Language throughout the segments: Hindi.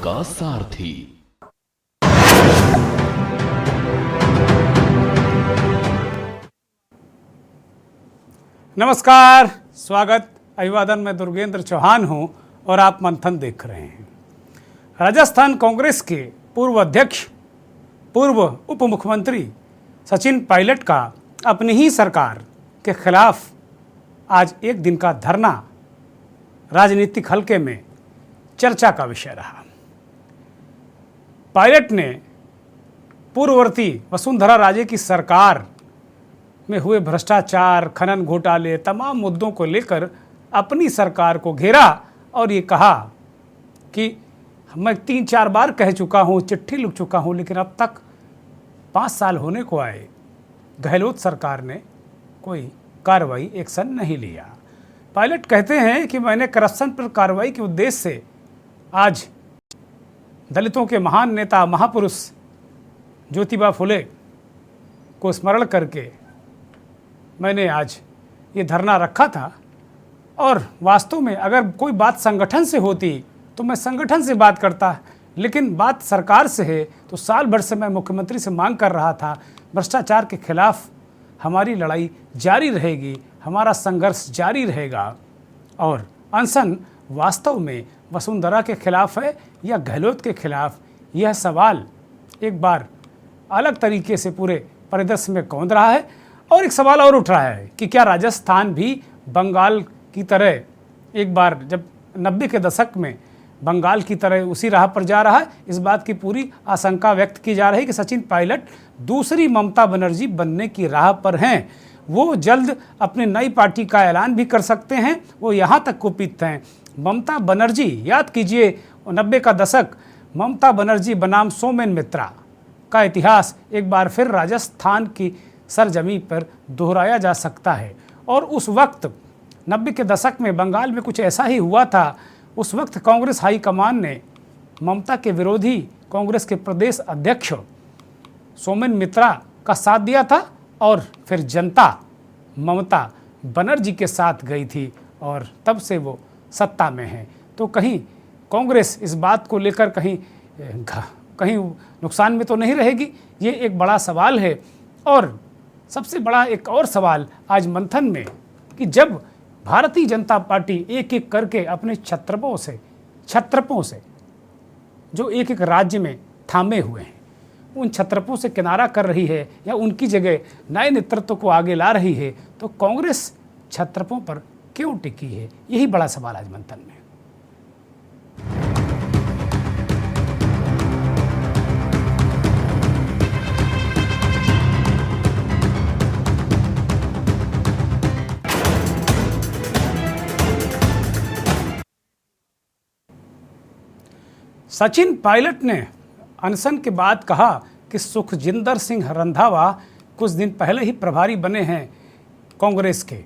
आपका सारथी। नमस्कार, स्वागत। अभिवादन। मैं दुर्गेंद्र चौहान हूं और आप मंथन देख रहे हैं। राजस्थान कांग्रेस के पूर्व अध्यक्ष, पूर्व उप मुख्यमंत्री सचिन पायलट का अपनी ही सरकार के खिलाफ आज एक दिन का धरना राजनीतिक हलके में चर्चा का विषय रहा। पायलट ने पूर्ववर्ती वसुंधरा राजे की सरकार में हुए भ्रष्टाचार, खनन घोटाले, तमाम मुद्दों को लेकर अपनी सरकार को घेरा और ये कहा कि मैं 3-4 बार कह चुका हूँ, चिट्ठी लिख चुका हूँ, लेकिन अब तक 5 साल होने को आए, गहलोत सरकार ने कोई कार्रवाई, एक्शन नहीं लिया। पायलट कहते हैं कि मैंने करप्शन पर कार्रवाई के उद्देश्य से आज दलितों के महान नेता, महापुरुष ज्योतिबा फुले को स्मरण करके मैंने आज ये धरना रखा था। और वास्तव में अगर कोई बात संगठन से होती तो मैं संगठन से बात करता, लेकिन बात सरकार से है तो साल भर से मैं मुख्यमंत्री से मांग कर रहा था, भ्रष्टाचार के खिलाफ हमारी लड़ाई जारी रहेगी, हमारा संघर्ष जारी रहेगा। और अनशन वास्तव में वसुंधरा के खिलाफ है या गहलोत के खिलाफ, यह सवाल एक बार अलग तरीके से पूरे परिदृश्य में कौंध रहा है। और एक सवाल और उठ रहा है कि क्या राजस्थान भी बंगाल की तरह एक बार, जब 90 के दशक में बंगाल की तरह उसी राह पर जा रहा है। इस बात की पूरी आशंका व्यक्त की जा रही है कि सचिन पायलट दूसरी ममता बनर्जी बनने की राह पर हैं। वो जल्द अपनी नई पार्टी का ऐलान भी कर सकते हैं, वो यहाँ तक कुपित हैं। ममता बनर्जी, याद कीजिए 90 का दशक, ममता बनर्जी बनाम सोमेन मित्रा का इतिहास एक बार फिर राजस्थान की सरजमी पर दोहराया जा सकता है। और उस वक्त 90 के दशक में बंगाल में कुछ ऐसा ही हुआ था। उस वक्त कांग्रेस हाईकमान ने ममता के विरोधी कांग्रेस के प्रदेश अध्यक्ष सोमेन मित्रा का साथ दिया था और फिर जनता ममता बनर्जी के साथ गई थी और तब से वो सत्ता में है। तो कहीं कांग्रेस इस बात को लेकर कहीं नुकसान में तो नहीं रहेगी, ये एक बड़ा सवाल है। और सबसे बड़ा एक और सवाल आज मंथन में कि जब भारतीय जनता पार्टी एक एक करके अपने छत्रपों से जो एक एक राज्य में थामे हुए हैं, उन छत्रपों से किनारा कर रही है या उनकी जगह नए नेतृत्व को आगे ला रही है, तो कांग्रेस छत्रपों पर क्यों टिकी है? यही बड़ा सवाल आज मंथन में। सचिन पायलट ने अनशन के बाद कहा कि सुखजिंदर सिंह रंधावा कुछ दिन पहले ही प्रभारी बने हैं कांग्रेस के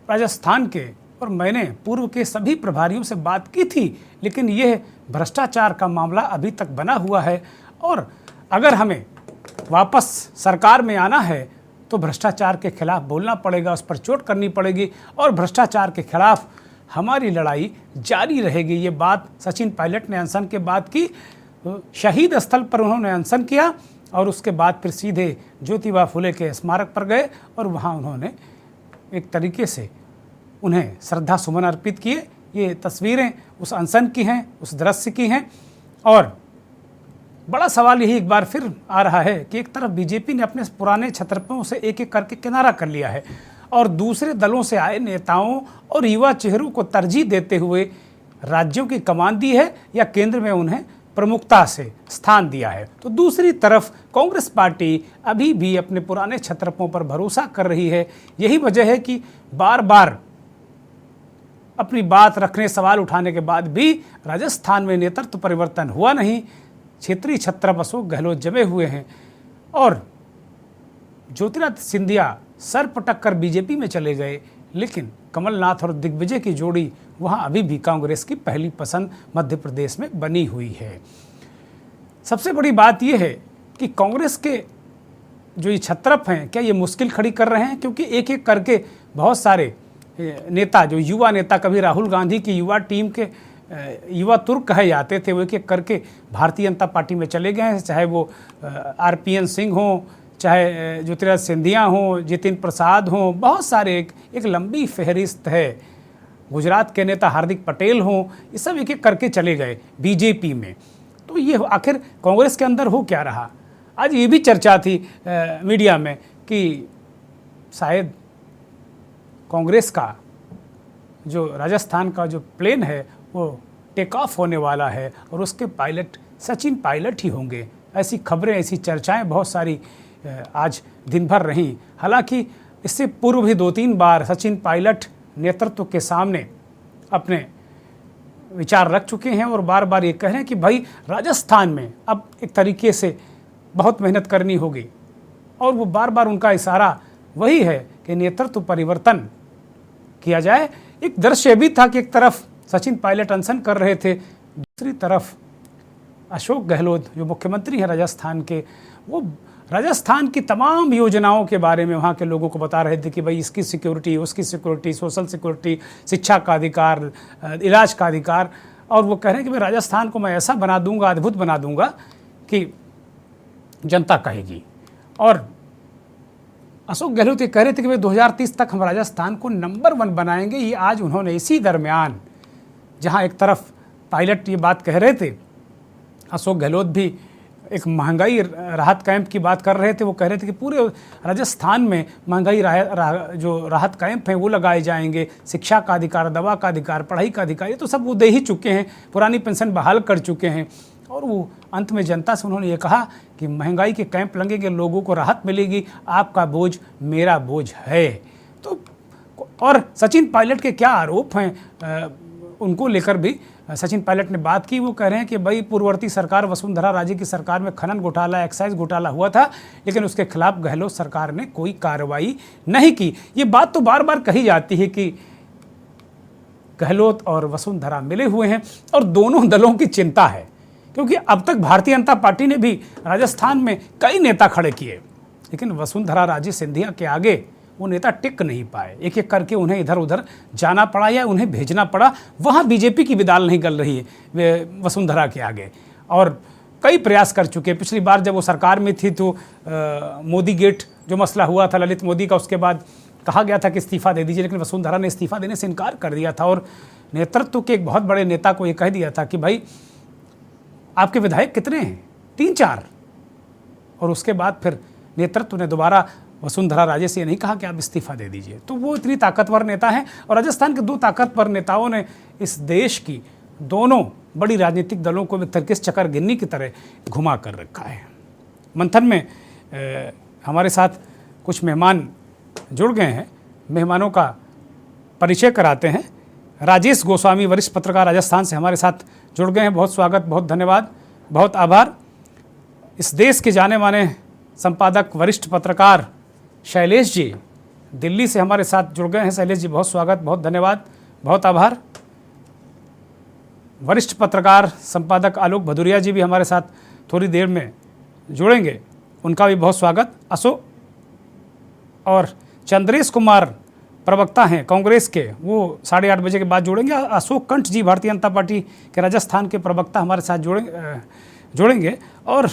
राजस्थान के, और मैंने पूर्व के सभी प्रभारियों से बात की थी, लेकिन यह भ्रष्टाचार का मामला अभी तक बना हुआ है और अगर हमें वापस सरकार में आना है तो भ्रष्टाचार के खिलाफ बोलना पड़ेगा, उस पर चोट करनी पड़ेगी और भ्रष्टाचार के खिलाफ हमारी लड़ाई जारी रहेगी। ये बात सचिन पायलट ने अनशन के बाद की। शहीद स्थल पर उन्होंने अनशन किया और उसके बाद फिर सीधे ज्योतिबा फुले के स्मारक पर गए और वहाँ उन्होंने एक तरीके से उन्हें श्रद्धा सुमन अर्पित किए। ये तस्वीरें उस अनशन की हैं, उस दृश्य की हैं। और बड़ा सवाल यही एक बार फिर आ रहा है कि एक तरफ बीजेपी ने अपने पुराने छत्रपों से एक एक करके किनारा कर लिया है और दूसरे दलों से आए नेताओं और युवा चेहरों को तरजीह देते हुए राज्यों की कमान दी है या केंद्र में उन्हें प्रमुखता से स्थान दिया है। तो दूसरी तरफ कांग्रेस पार्टी अभी भी अपने पुराने छत्रपों पर भरोसा कर रही है। यही वजह है कि बार बार अपनी बात रखने, सवाल उठाने के बाद भी राजस्थान में नेतृत्व परिवर्तन हुआ नहीं। क्षेत्रीय छत्रप अशोक गहलोत जमे हुए हैं और ज्योतिरादित्य सिंधिया सर पटक कर बीजेपी में चले गए, लेकिन कमलनाथ और दिग्विजय की जोड़ी वहां अभी भी कांग्रेस की पहली पसंद मध्य प्रदेश में बनी हुई है। सबसे बड़ी बात यह है कि कांग्रेस के जो ये छत्रप हैं, क्या ये मुश्किल खड़ी कर रहे हैं? क्योंकि एक एक करके बहुत सारे नेता, जो युवा नेता, कभी राहुल गांधी की युवा टीम के युवा तुर्क कहे जाते थे, वो एक एक करके भारतीय जनता पार्टी में चले गए हैं, चाहे वो RPN सिंह हों, चाहे ज्योतिराज सिंधिया हों, जितिन प्रसाद हों, बहुत सारे एक लंबी फहरिस्त है। गुजरात के नेता हार्दिक पटेल हों, ये सब एक एक करके चले गए बीजेपी में। तो ये आखिर कांग्रेस के अंदर हो क्या रहा? आज ये भी चर्चा थी मीडिया में कि शायद कांग्रेस का जो राजस्थान का जो प्लेन है वो टेक ऑफ होने वाला है और उसके पायलट सचिन पायलट ही होंगे। ऐसी खबरें, ऐसी चर्चाएं बहुत सारी आज दिन भर रहीं। हालांकि इससे पूर्व भी 2-3 बार सचिन पायलट नेतृत्व के सामने अपने विचार रख चुके हैं और बार बार ये कह रहे हैं कि भाई राजस्थान में अब एक तरीके से बहुत मेहनत करनी होगी। और वो बार बार उनका इशारा वही है कि नेतृत्व परिवर्तन किया जाए। एक दृश्य भी था कि एक तरफ सचिन पायलट अनशन कर रहे थे, दूसरी तरफ अशोक गहलोत जो मुख्यमंत्री हैं राजस्थान के, वो राजस्थान की तमाम योजनाओं के बारे में वहाँ के लोगों को बता रहे थे कि भाई इसकी सिक्योरिटी, उसकी सिक्योरिटी, सोशल सिक्योरिटी, शिक्षा का अधिकार, इलाज का अधिकार। और वो कह रहे हैं कि मैं राजस्थान को मैं ऐसा बना दूंगा, अद्भुत बना दूंगा कि जनता कहेगी। और अशोक गहलोत ये कह रहे थे कि भाई 2030 तक हम राजस्थान को नंबर 1 बनाएंगे। ये आज उन्होंने इसी दरमियान, जहाँ एक तरफ पायलट ये बात कह रहे थे, अशोक गहलोत भी एक महंगाई राहत कैंप की बात कर रहे थे। वो कह रहे थे कि पूरे राजस्थान में महंगाई जो राहत कैंप हैं वो लगाए जाएंगे, शिक्षा का अधिकार, दवा का अधिकार, पढ़ाई का अधिकार, ये तो सब वो दे ही चुके हैं, पुरानी पेंशन बहाल कर चुके हैं। और वो अंत में जनता से उन्होंने ये कहा कि महंगाई के कैंप लगेंगे, लोगों को राहत मिलेगी, आपका बोझ मेरा बोझ है। तो और सचिन पायलट के क्या आरोप हैं उनको लेकर भी सचिन पायलट ने बात की। वो कह रहे हैं कि भाई पूर्ववर्ती सरकार वसुंधरा राजे की सरकार में खनन घोटाला, एक्साइज घोटाला हुआ था, लेकिन उसके खिलाफ गहलोत सरकार ने कोई कार्रवाई नहीं की। ये बात तो बार बार कही जाती है कि गहलोत और वसुंधरा मिले हुए हैं और दोनों दलों की चिंता है, क्योंकि अब तक भारतीय जनता पार्टी ने भी राजस्थान में कई नेता खड़े किए, लेकिन वसुंधरा राजे सिंधिया के आगे वो नेता टिक नहीं पाए। एक एक करके उन्हें इधर उधर जाना पड़ा या उन्हें भेजना पड़ा। वहाँ बीजेपी की भी दाल नहीं गल रही है वसुंधरा के आगे, और कई प्रयास कर चुके। पिछली बार जब वो सरकार में थी तो मोदी गेट जो मसला हुआ था ललित मोदी का, उसके बाद कहा गया था कि इस्तीफा दे दीजिए, लेकिन वसुंधरा ने इस्तीफा देने से इनकार कर दिया था और नेतृत्व के एक बहुत बड़े नेता को ये कह दिया था कि भाई आपके विधायक कितने हैं, 3-4। और उसके बाद फिर नेतृत्व ने दोबारा वसुंधरा राजे से ये नहीं कहा कि आप इस्तीफा दे दीजिए। तो वो इतनी ताकतवर नेता हैं और राजस्थान के 2 ताकतवर नेताओं ने इस देश की दोनों बड़ी राजनीतिक दलों को एक तरह से चक्कर गिन्नी की तरह घुमा कर रखा है। मंथन में हमारे साथ कुछ मेहमान जुड़ गए हैं। मेहमानों का परिचय कराते हैं। राजेश गोस्वामी वरिष्ठ पत्रकार राजस्थान से हमारे साथ जुड़ गए हैं। बहुत स्वागत, बहुत धन्यवाद, बहुत आभार। इस देश के जाने माने संपादक वरिष्ठ पत्रकार शैलेश जी दिल्ली से हमारे साथ जुड़ गए हैं। शैलेश जी बहुत स्वागत, बहुत धन्यवाद, बहुत आभार। वरिष्ठ पत्रकार संपादक आलोक भदौरिया जी भी हमारे साथ थोड़ी देर में जुड़ेंगे, उनका भी बहुत स्वागत। अशोक और चंद्रेश कुमार प्रवक्ता हैं कांग्रेस के, वो 8:30 बजे के बाद जुड़ेंगे। अशोक कंठ जी भारतीय जनता पार्टी के राजस्थान के प्रवक्ता हमारे साथ जुड़ेंगे। और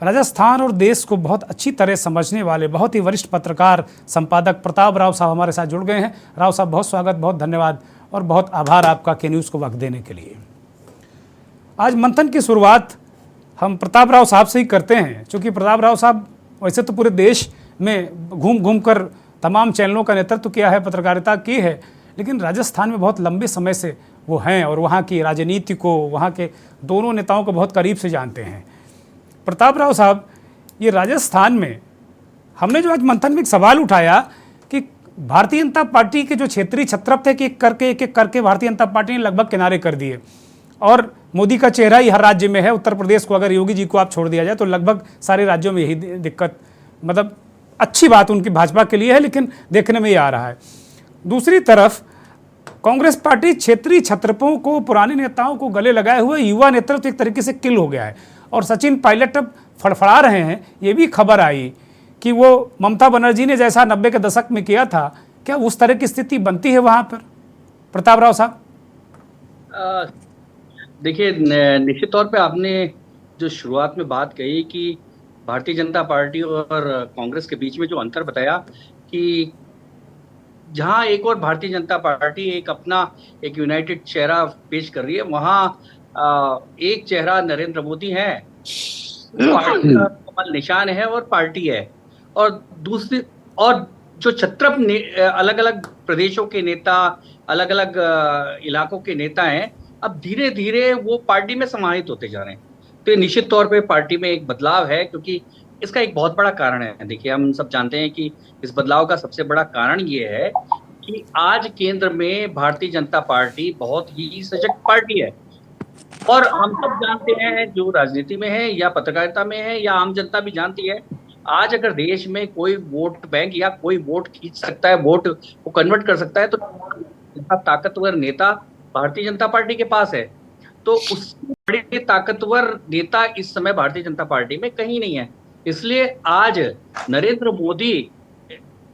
राजस्थान और देश को बहुत अच्छी तरह समझने वाले बहुत ही वरिष्ठ पत्रकार संपादक प्रताप राव साहब हमारे साथ जुड़ गए हैं। राव साहब बहुत स्वागत, बहुत धन्यवाद और बहुत आभार आपका के न्यूज़ को वक्त देने के लिए। आज मंथन की शुरुआत हम प्रताप राव साहब से ही करते हैं, क्योंकि प्रताप राव साहब वैसे तो पूरे देश में घूम घूम कर तमाम चैनलों का नेतृत्व किया है, पत्रकारिता की है, लेकिन राजस्थान में बहुत लंबे समय से वो हैं और वहाँ की राजनीति को, वहाँ के दोनों नेताओं को बहुत करीब से जानते हैं। प्रताप राव साहब, ये राजस्थान में हमने जो आज मंथन में एक सवाल उठाया कि भारतीय जनता पार्टी के जो क्षेत्रीय छत्रप थे कि एक एक करके भारतीय जनता पार्टी ने लगभग किनारे कर दिए और मोदी का चेहरा ही हर राज्य में है। उत्तर प्रदेश को अगर योगी जी को आप छोड़ दिया जाए तो लगभग सारे राज्यों में यही दिक्कत, मतलब अच्छी बात उनकी भाजपा के लिए है, लेकिन देखने में ये आ रहा है। दूसरी तरफ कांग्रेस पार्टी क्षेत्रीय छत्रपों को, पुराने नेताओं को गले लगाए हुए युवा नेतृत्व एक तरीके से किल हो गया है और सचिन पायलट अब फड़फड़ा रहे हैं। ये भी खबर आई कि वो ममता बनर्जी ने जैसा 90 के दशक में किया था, क्या उस तरह की स्थिति बनती है वहाँ पर? प्रताप राव साहब। देखिए, निश्चित तौर पे आपने जो शुरुआत में बात कही कि भारतीय जनता पार्टी और कांग्रेस के बीच में जो अंतर बताया कि जहां एक और भारतीय जनता पार्टी एक अपना एक यूनाइटेड चेहरा पेश कर रही है, वहां एक चेहरा नरेंद्र मोदी है, पार्टी का कमल निशान है और पार्टी है। और दूसरी और जो अलग अलग प्रदेशों के नेता, अलग अलग इलाकों के नेता हैं, अब धीरे धीरे वो पार्टी में समाहित होते जा रहे हैं। तो ये निश्चित तौर पे पार्टी में एक बदलाव है, क्योंकि इसका एक बहुत बड़ा कारण है। देखिए, हम सब जानते हैं कि इस बदलाव का सबसे बड़ा कारण ये है कि आज केंद्र में भारतीय जनता पार्टी बहुत ही सशक्त पार्टी है। और हम सब जानते हैं, जो राजनीति में है या पत्रकारिता में है या आम जनता भी जानती है, आज अगर देश में कोई वोट बैंक या कोई वोट खींच सकता है, वोट को कन्वर्ट कर सकता है, तो ताकतवर नेता भारतीय जनता पार्टी के पास है। तो उससे बड़े ताकतवर नेता इस समय भारतीय जनता पार्टी में कहीं नहीं है। इसलिए आज नरेंद्र मोदी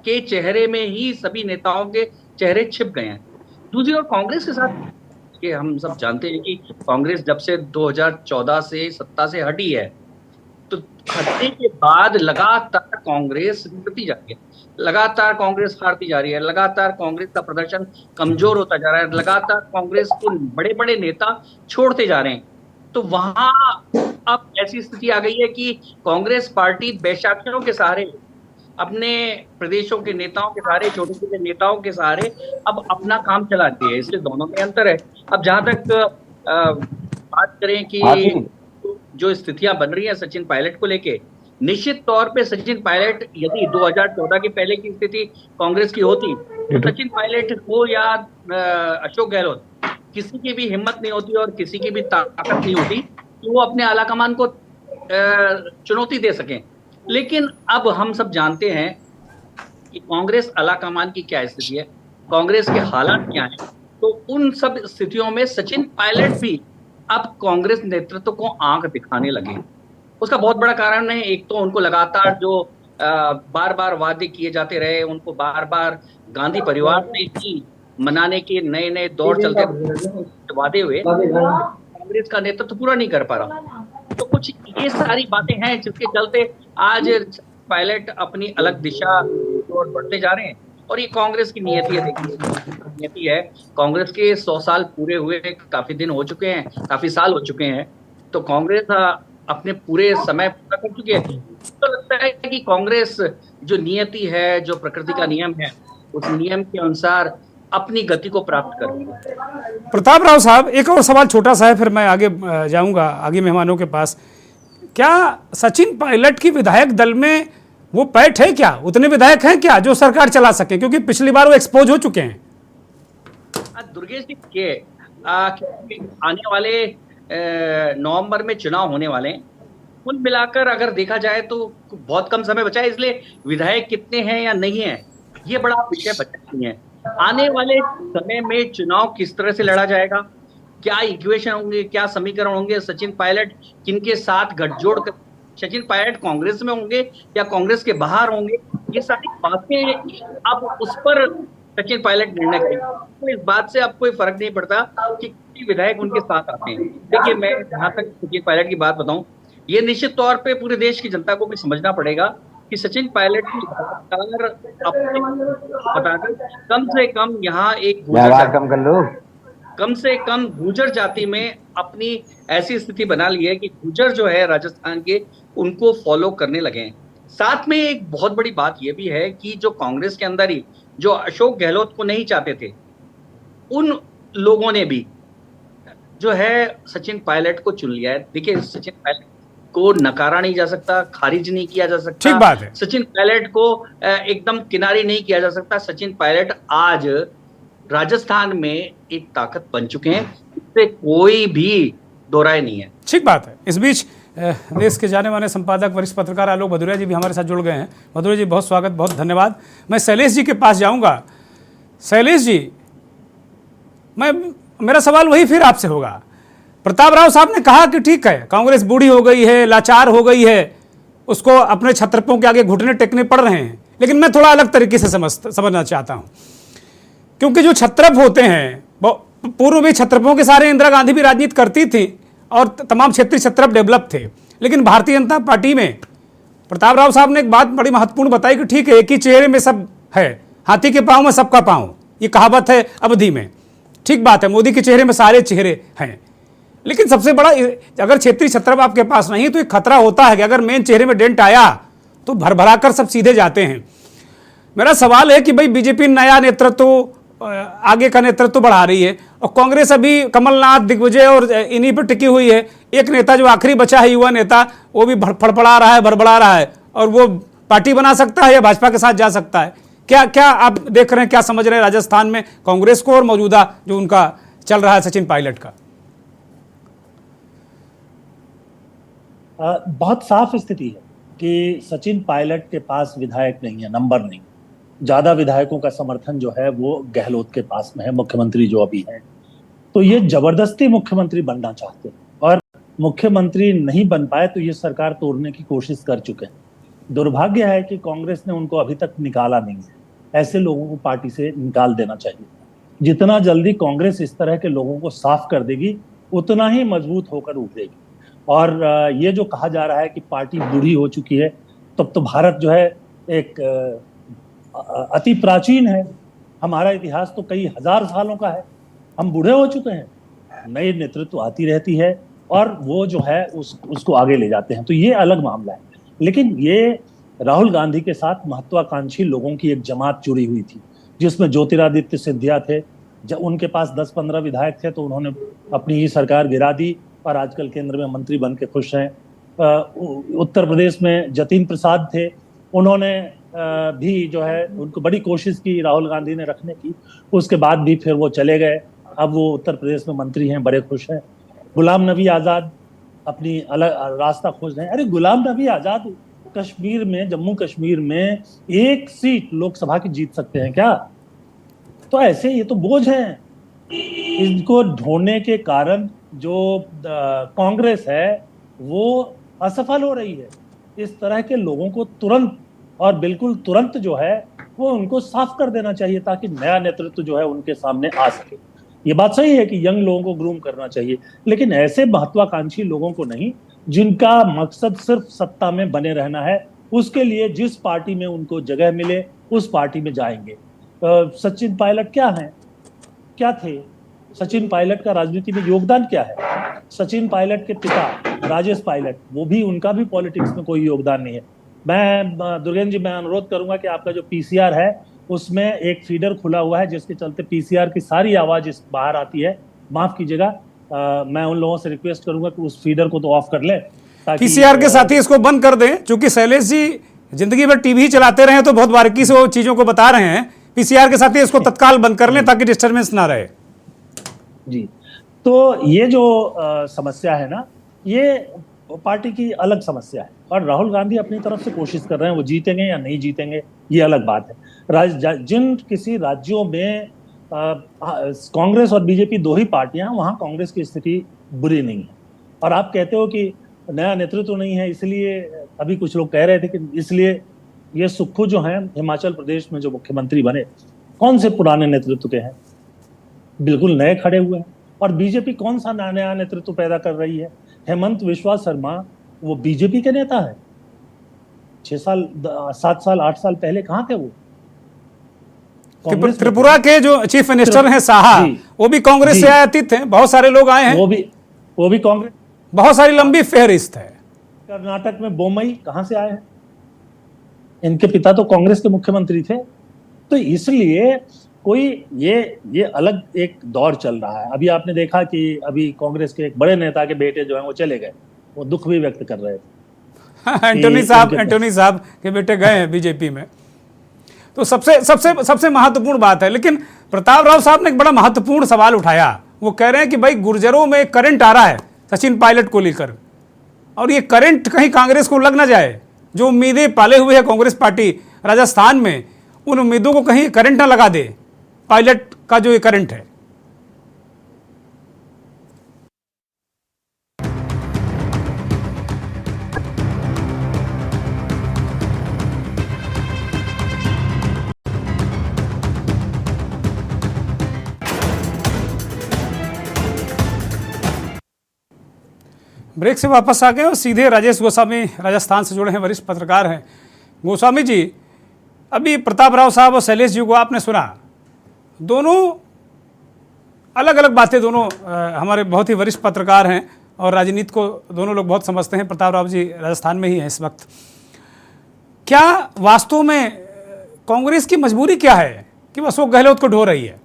के चेहरे में ही सभी नेताओं के चेहरे छिप गए हैं। दूसरी ओर कांग्रेस के साथ कि हम सब जानते हैं कि कांग्रेस जब से 2014 से सत्ता से हटी है, तो हटने के बाद लगातार कांग्रेस गिरती जा रही है, लगातार कांग्रेस हारती जा रही है, लगातार कांग्रेस का प्रदर्शन कमजोर होता जा रहा है, लगातार कांग्रेस को बड़े बड़े नेता छोड़ते जा रहे हैं। तो वहां अब ऐसी स्थिति आ गई है कि कांग्रेस पार्टी बैसाखियों के सहारे, अपने प्रदेशों के नेताओं के सहारे, छोटे छोटे नेताओं के सहारे अब अपना काम चलाती है। इसलिए दोनों में अंतर है। अब जहां तक बात करें कि जो स्थितियां बन रही हैं सचिन पायलट को लेके, निश्चित तौर पे सचिन पायलट, यदि 2014 के पहले की स्थिति कांग्रेस की होती, तो सचिन पायलट हो या अशोक गहलोत, किसी की भी हिम्मत नहीं होती और किसी की भी ताकत नहीं होती कि वो अपने आलाकमान को चुनौती दे सकें। लेकिन अब हम सब जानते हैं कि कांग्रेस आलाकमान की क्या स्थिति है, कांग्रेस के हालात क्या हैं। तो उन सब स्थितियों में सचिन पायलट भी अब कांग्रेस नेतृत्व को आंख दिखाने लगे। उसका बहुत बड़ा कारण है, एक तो उनको लगातार जो बार बार वादे किए जाते रहे, उनको बार बार गांधी परिवार ने ही मनाने के नए नए दौर चलते वादे हुए, कांग्रेस का नेतृत्व पूरा नहीं कर पा रहा। तो कुछ ये सारी बातें हैं जिसके चलते आज पायलट अपनी अलग दिशा की ओर बढ़ते जा रहे हैं। और ये कांग्रेस की नियति है। देखिए, नियति है कांग्रेस के 100 साल पूरे हुए, काफी दिन हो चुके हैं, काफी साल हो चुके हैं। तो कांग्रेस अपने पूरे समय पूरा कर चुकी है। तो लगता है कि कांग्रेस जो नियति है, जो प्रकृति का नियम है, उस नियम के अनुसार अपनी गति को प्राप्त कर रही है। प्रताप राव साहब, एक और सवाल छोटा सा है, फिर मैं आगे जाऊंगा आगे मेहमानों के पास। क्या सचिन पायलट की विधायक दल में वो पैठ है क्या, उतने विधायक हैं क्या जो सरकार चला सके, क्योंकि पिछली बार वो एक्सपोज हो चुके हैं? दुर्गेश जी के आने वाले नवंबर में चुनाव होने वाले हैं। कुल मिलाकर अगर देखा जाए तो बहुत कम समय बचा है, इसलिए विधायक कितने हैं या नहीं है ये बड़ा विषय बचा नहीं है। आने वाले समय में चुनाव किस तरह से लड़ा जाएगा, क्या इक्वेशन होंगे, क्या समीकरण होंगे, सचिन पायलट किनके साथ गठजोड़ कर, सचिन पायलट कांग्रेस में होंगे या कांग्रेस के बाहर होंगे, ये सारी बातें अब उस पर सचिन पायलट निर्णय करेंगे। तो इस बात से अब कोई फर्क नहीं पड़ता कि कितने विधायक उनके साथ आते हैं। देखिए, मैं जहां तक सचिन पायलट की बात बताऊं, ये निश्चित तौर पे पूरे देश की जनता को भी समझना पड़ेगा कि सचिन पायलट की बताकर कम से कम यहाँ एक कम से कम गुर्जर जाति में अपनी ऐसी स्थिति बना ली है कि गुर्जर जो है राजस्थान के, उनको फॉलो करने लगे हैं। साथ में एक बहुत बड़ी बात यह भी है कि जो कांग्रेस के अंदर ही जो अशोक गहलोत को नहीं चाहते थे, उन लोगों ने भी जो है सचिन पायलट को चुन लिया है। देखिए, सचिन पायलट को नकारा नहीं जा सकता, खारिज नहीं किया जा सकता, ठीक बात है। सचिन पायलट को एकदम किनारे नहीं किया जा सकता। सचिन पायलट आज राजस्थान में एक ताकत बन चुके हैं, इससे कोई भी दो राय नहीं है। ठीक बात है। इस बीच देश के जाने माने संपादक वरिष्ठ पत्रकार आलोक भदौरिया जी भी हमारे साथ जुड़ गए हैं। भदौरिया जी, बहुत स्वागत, बहुत धन्यवाद। मैं शैलेश जी के पास जाऊंगा। शैलेश जी, मेरा सवाल वही फिर आपसे होगा। प्रताप राव साहब ने कहा कि ठीक है, कांग्रेस बूढ़ी हो गई है, लाचार हो गई है, उसको अपने छत्रपों के आगे घुटने टेकने पड़ रहे हैं, लेकिन मैं थोड़ा अलग तरीके से समझना चाहता हूं। क्योंकि जो छत्रप होते हैं वो पूर्व में छत्रपों के सारे इंदिरा गांधी भी राजनीति करती थी और तमाम क्षेत्रीय छत्रप डेवलप थे, लेकिन भारतीय जनता पार्टी में प्रताप राव साहब ने एक बात बड़ी महत्वपूर्ण बताई कि ठीक है, एक ही चेहरे में सब है, हाथी के पांव में सबका पांव, ये कहावत है अवधि में। ठीक बात है, मोदी के चेहरे में सारे चेहरे हैं, लेकिन सबसे बड़ा अगर क्षेत्रीय छत्रप आपके पास नहीं तो एक खतरा होता है कि अगर मेन चेहरे में डेंट आया तो भर भरा कर सब सीधे जाते हैं। मेरा सवाल है कि भाई बीजेपी नया नेतृत्व, आगे का नेतृत्व बढ़ा रही है और कांग्रेस अभी कमलनाथ, दिग्विजय और इन्हीं पर टिकी हुई है। एक नेता जो आखिरी बचा है, युवा नेता, वो भी फड़फड़ा रहा है, भड़बड़ा रहा है, और वो पार्टी बना सकता है या भाजपा के साथ जा सकता है। क्या क्या आप देख रहे हैं, क्या समझ रहे हैं राजस्थान में कांग्रेस को और मौजूदा जो उनका चल रहा है सचिन पायलट का? बहुत साफ स्थिति है कि सचिन पायलट के पास विधायक नहीं है, नंबर नहीं। ज्यादा विधायकों का समर्थन जो है वो गहलोत के पास में है, मुख्यमंत्री जो अभी हैं। तो ये जबरदस्ती मुख्यमंत्री बनना चाहते हैं और मुख्यमंत्री नहीं बन पाए तो ये सरकार तोड़ने की कोशिश कर चुके हैं। दुर्भाग्य है कि कांग्रेस ने उनको अभी तक निकाला नहीं है। ऐसे लोगों को पार्टी से निकाल देना चाहिए। जितना जल्दी कांग्रेस इस तरह के लोगों को साफ कर देगी उतना ही मजबूत होकर उभरेगी। और ये जो कहा जा रहा है कि पार्टी बूढ़ी हो चुकी है, तब तो भारत जो है एक अति प्राचीन है। हमारा इतिहास तो कई हजार सालों का है, हम बूढ़े हो चुके हैं। नई नेतृत्व आती रहती है और वो जो है उसको आगे ले जाते हैं, तो ये अलग मामला है। लेकिन ये राहुल गांधी के साथ महत्वाकांक्षी लोगों की एक जमात जुड़ी हुई थी, जिसमें ज्योतिरादित्य सिंधिया थे। जब उनके पास 10-15 विधायक थे तो उन्होंने अपनी ही सरकार गिरा दी और आजकल केंद्र में मंत्री बन के खुश हैं। उत्तर प्रदेश में जतिन प्रसाद थे, उन्होंने भी जो है उनको बड़ी कोशिश की राहुल गांधी ने रखने की, उसके बाद भी फिर वो चले गए। अब वो उत्तर प्रदेश में मंत्री हैं, बड़े खुश हैं। गुलाम नबी आजाद अपनी अलग रास्ता खोज रहे हैं। अरे गुलाम नबी आजाद कश्मीर में, जम्मू कश्मीर में 1 सीट लोकसभा की जीत सकते हैं क्या? तो ऐसे ये तो बोझ हैं। इनको ढोने के कारण जो कांग्रेस है वो असफल हो रही है। इस तरह के लोगों को तुरंत और बिल्कुल तुरंत जो है वो उनको साफ कर देना चाहिए ताकि नया नेतृत्व जो है उनके सामने आ सके। ये बात सही है कि यंग लोगों को ग्रूम करना चाहिए, लेकिन ऐसे महत्वाकांक्षी लोगों को नहीं जिनका मकसद सिर्फ सत्ता में बने रहना है। उसके लिए जिस पार्टी में उनको जगह मिले उस पार्टी में जाएंगे। सचिन पायलट क्या हैं, क्या थे? सचिन पायलट का राजनीति में योगदान क्या है? सचिन पायलट के पिता राजेश पायलट, वो भी, उनका भी पॉलिटिक्स में कोई योगदान नहीं है। मैं दुर्गेंद्र जी, मैं अनुरोध करूंगा कि आपका जो पीसीआर है उसमें एक फीडर खुला हुआ है जिसके चलते पीसीआर की सारी आवाज बाहर आती है। माफ कीजिएगा, मैं उन लोगों से रिक्वेस्ट करूंगा कि उस फीडर को तो ऑफ कर ले। पीसीआर के साथ ही इसको बंद कर दें, क्योंकि शैलेश जी जिंदगी भर टीवी चलाते रहे तो बहुत बारीकी से वो चीजों को बता रहे हैं। पीसीआर के साथ ही इसको तत्काल बंद कर लें ताकि डिस्टर्बेंस ना रहे। जी, तो ये जो समस्या है ना, ये पार्टी की अलग समस्या है और राहुल गांधी अपनी तरफ से कोशिश कर रहे हैं। वो जीतेंगे या नहीं जीतेंगे ये अलग बात है। जिन किसी राज्यों में कांग्रेस और बीजेपी दो ही पार्टियां हैं, वहां कांग्रेस की स्थिति बुरी नहीं है। और आप कहते हो कि नया नेतृत्व नहीं है, इसलिए अभी कुछ लोग कह रहे थे कि इसलिए ये सुक्खू जो हैं हिमाचल प्रदेश में जो मुख्यमंत्री बने, कौन से पुराने नेतृत्व के हैं? बिल्कुल नए खड़े हुए हैं। और बीजेपी कौन सा नया नेतृत्व पैदा कर रही है? हेमंत विश्वा शर्मा वो बीजेपी के नेता है। 6 साल 7 साल 8 साल पहले कहाँ थे वो? त्रिपुरा के जो चीफ मिनिस्टर हैं साहा, वो भी कांग्रेस से आयातित हैं। बहुत सारे लोग आए हैं, वो भी कांग्रेस। बहुत सारी लंबी फेहरिस्त है। कर्नाटक में बोमई कहां से आए हैं? इनके पिता तो कांग्रेस के मुख्यमंत्री थे। तो इसलिए कोई ये अलग एक दौर चल रहा है। अभी आपने देखा कि अभी कांग्रेस के एक बड़े नेता के बेटे जो हैं वो चले गए, वो दुख भी व्यक्त कर रहे थे। एंटोनी साहब के बेटे गए हैं बीजेपी में। तो सबसे महत्वपूर्ण बात है। लेकिन प्रताप राव साहब ने एक बड़ा महत्वपूर्ण सवाल उठाया। वो कह रहे हैं कि भाई गुर्जरों में करंट आ रहा है सचिन पायलट को लेकर, और ये करंट कहीं कांग्रेस को लग ना जाए। जो उम्मीदें पाले हुए है कांग्रेस पार्टी राजस्थान में, उन उम्मीदों को कहीं करंट ना लगा दे पायलट का जो ये करंट है। ब्रेक से वापस आ गए और सीधे राजेश गोस्वामी राजस्थान से जुड़े हैं, वरिष्ठ पत्रकार हैं। गोस्वामी जी, अभी प्रताप राव साहब और शैलेश जी को आपने सुना, दोनों अलग अलग बातें, दोनों हमारे बहुत ही वरिष्ठ पत्रकार हैं और राजनीति को दोनों लोग बहुत समझते हैं। प्रताप राव जी राजस्थान में ही हैं इस वक्त। क्या वास्तव में कांग्रेस की मजबूरी क्या है कि वो अशोक गहलोत को ढो रही है?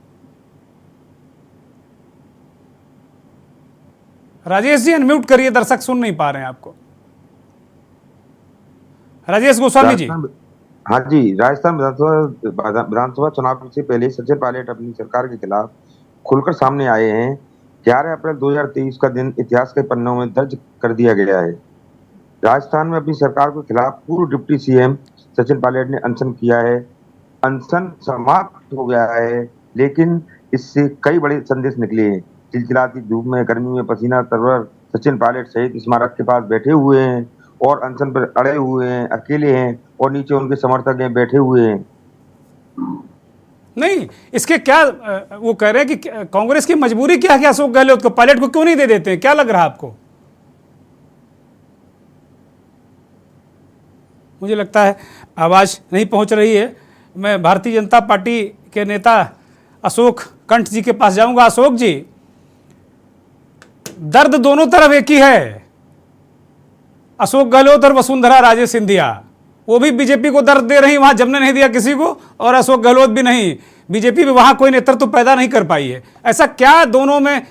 राजेश जी अनम्यूट करिए, दर्शक सुन नहीं पा रहे हैं आपको। राजेश गोस्वामी जी। हाँ जी, राजस्थान विधानसभा चुनाव से पहले सचिन पायलट अपनी सरकार के खिलाफ खुलकर सामने आए हैं। 11 अप्रैल 2023 का दिन इतिहास के पन्नों में दर्ज कर दिया गया है। राजस्थान में अपनी सरकार के खिलाफ पूर्व डिप्टी सीएम सचिन पायलट ने अनशन किया है। अनशन समाप्त हो गया है, लेकिन इससे कई बड़े संदेश निकले हैं। चिलचिलाती धूप में, गर्मी में पसीना तरवर सचिन पायलट सहित स्मारक के पास बैठे हुए हैं और अनशन पर अड़े हुए हैं, अकेले हैं और नीचे उनके समर्थक हैं, बैठे हुए हैं। नहीं, इसके क्या वो कह रहे हैं कि कांग्रेस की मजबूरी क्या है कि अशोक गहलोत को, पायलट को क्यों नहीं दे देते? क्या लग रहा है आपको? मुझे लगता है आवाज नहीं पहुंच रही है। मैं भारतीय जनता पार्टी के नेता अशोक कंठ जी के पास जाऊंगा। अशोक जी, दर्द दोनों तरफ एक ही है। अशोक गहलोत और वसुंधरा राजे सिंधिया, वो भी बीजेपी को दर्द दे रही, वहां जमने नहीं दिया किसी को, और अशोक गहलोत भी नहीं, बीजेपी भी वहां कोई नेतृत्व पैदा नहीं कर पाई है। ऐसा क्या दोनों में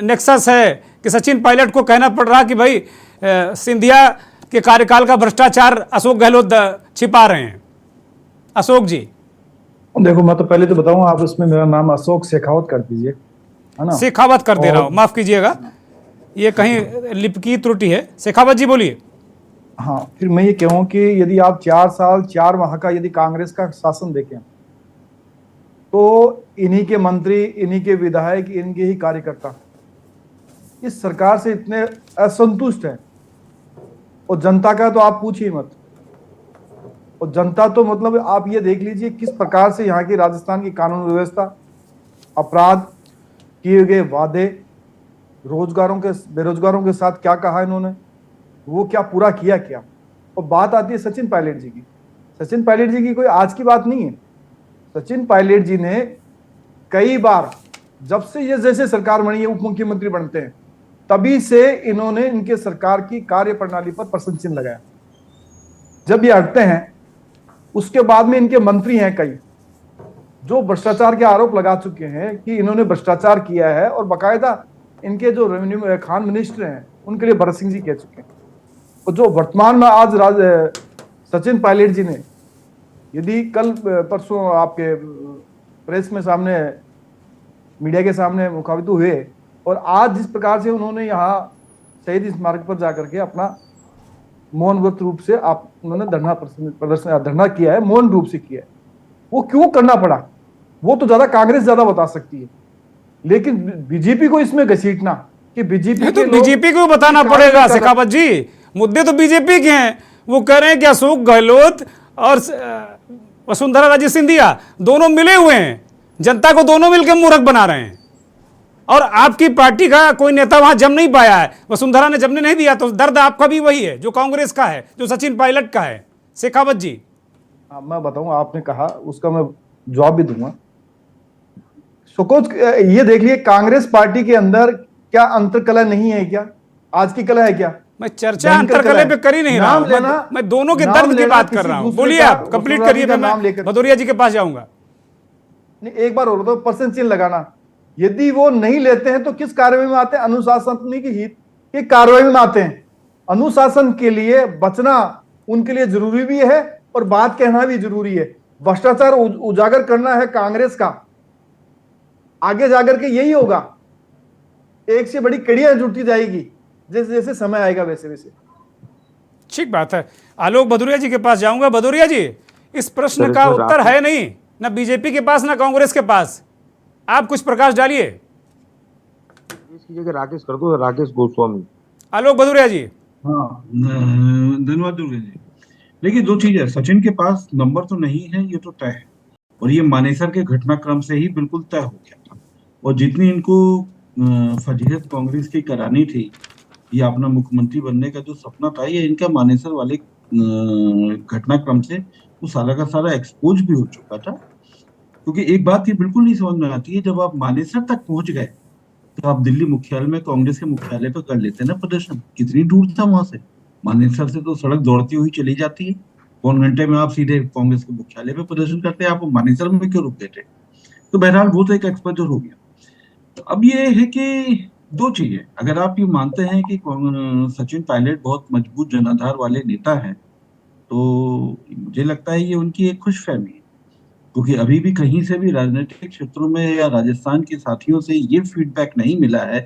नेक्सस है कि सचिन पायलट को कहना पड़ रहा कि भाई सिंधिया के कार्यकाल का भ्रष्टाचार अशोक गहलोत छिपा रहे हैं? अशोक जी देखो, मैं तो पहले तो बताऊं, आप इसमें मेरा नाम अशोक शेखावत कर दीजिए, है ना? शेखावत कर दे रहा हूं, माफ कीजिएगा, ये कहीं लिप की त्रुटि है। शेखावत जी बोलिए। हाँ, फिर मैं ये कहूँ कि यदि आप 4 साल 4 माह का यदि कांग्रेस का शासन देखें तो इन्हीं के मंत्री, इन्हीं के विधायक, इनके ही कार्यकर्ता इस सरकार से इतने असंतुष्ट हैं, और जनता का तो आप पूछिए मत। और जनता तो मतलब आप ये देख लीजिए किस प्रकार से यहाँ की राजस्थान की कानून व्यवस्था, अपराध, किए गए वादे, बेरोजगारों के साथ क्या कहा इन्होंने, वो क्या पूरा किया क्या। और बात आती है सचिन पायलट जी की। सचिन पायलट जी की कोई आज की बात नहीं है। सचिन पायलट जी ने कई बार, जब से ये जैसे सरकार बनी है, उप मुख्यमंत्री बनते हैं, तभी से इन्होंने इनके सरकार की कार्य प्रणाली पर प्रश्न चिन्ह लगाया। जब ये हटते हैं, उसके बाद में इनके मंत्री हैं कई जो भ्रष्टाचार के आरोप लगा चुके हैं कि इन्होंने भ्रष्टाचार किया है, और बाकायदा इनके जो रेवेन्यू खान मिनिस्टर हैं उनके लिए भरत सिंह जी कह चुके हैं। और जो वर्तमान में आज सचिन पायलट जी ने, यदि कल परसों आपके प्रेस में सामने, मीडिया के सामने मुखातिब हुए, और आज जिस प्रकार से उन्होंने यहाँ शहीद स्मारक पर जाकर के अपना मौन व्रत रूप से उन्होंने धरना किया है, मौन रूप से किया है, वो क्यों करना पड़ा वो तो ज्यादा कांग्रेस ज्यादा बता सकती है। लेकिन बीजेपी को इसमें घसीटना कि बीजेपी तो बीजेपी को बताना पड़ेगा शेखावत जी, मुद्दे तो बीजेपी के हैं। वो कह रहे हैं कि अशोक गहलोत और वसुंधरा राजे सिंधिया दोनों मिले हुए हैं, जनता को दोनों मिलकर मूर्ख बना रहे हैं, और आपकी पार्टी का कोई नेता वहां जम नहीं पाया है। वसुंधरा ने जमने नहीं दिया, तो दर्द आपका भी वही है जो कांग्रेस का है, जो सचिन पायलट का है। शेखावत जी, मैं बताऊं, आपने कहा उसका मैं जवाब भी दूंगा। सुकोच, ये देख लिए कांग्रेस पार्टी के अंदर क्या अंतरकलह नहीं है क्या? आज की कला है क्या? मैं चर्चा अंतरकलह पे कर ही नहीं रहा हूं, मैं दोनों के दर्द की बात कर रहा हूं। बोलिए, आप कंप्लीट करिए, मैं भदौरिया जी के पास जाऊंगा। एक बार और तो पर्सन चिन्ह लगाना, यदि वो नहीं लेते हैं तो किस कार्रवाई में आते हैं? अनुशासन की हित की कार्रवाई में आते हैं। अनुशासन के लिए बचना उनके लिए जरूरी भी है और बात कहना भी जरूरी है। भ्रष्टाचार उजागर करना है कांग्रेस का, आगे जाकर के यही होगा, एक से बड़ी कड़ियां जुटती जाएगी जैसे जैसे समय आएगा वैसे वैसे। ठीक बात है। आलोक भदौरिया जी के पास जाऊंगा। भदौरिया जी, इस प्रश्न का उत्तर है नहीं, ना बीजेपी के पास ना कांग्रेस के पास, आप कुछ प्रकाश डालिए। इसकी जगह राकेश कर दो, राकेश गोस्वामी। आलोक भदौरिया जी। हाँ, धन्यवाद दुर्गे जी। देखिए, दो चीज है, सचिन के पास नंबर तो नहीं है, ये तो तय है, और ये मानेसर के घटनाक्रम से ही बिल्कुल तय हो गया था। और जितनी इनको फजीहत कांग्रेस की करानी थी, ये अपना मुख्यमंत्री बनने का जो सपना था, ये इनका मानेसर वाले घटनाक्रम से वो सारा का सारा एक्सपोज भी हो चुका था। क्योंकि एक बात ये बिल्कुल नहीं समझ में आती है, जब आप मानेसर तक पहुंच गए तो आप दिल्ली मुख्यालय में कांग्रेस के मुख्यालय पर कर लेते ना प्रदर्शन। कितनी दूर था वहां से? मानेसर से तो सड़क दौड़ती हुई चली जाती है, पौन घंटे में आप सीधे कांग्रेस के मुख्यालय पे प्रदर्शन करते हैं। आप मानेसर में क्यों रुक गए थे? तो बहरहाल वो तो एक एक्सपोजर हो गया। तो अब ये है कि दो चीजें, अगर आप ये मानते हैं कि सचिन पायलट बहुत मजबूत जनाधार वाले नेता हैं, तो मुझे लगता है ये उनकी एक खुशफहमी है। क्योंकि अभी भी कहीं से भी राजनीतिक क्षेत्रों में या राजस्थान के साथियों से ये फीडबैक नहीं मिला है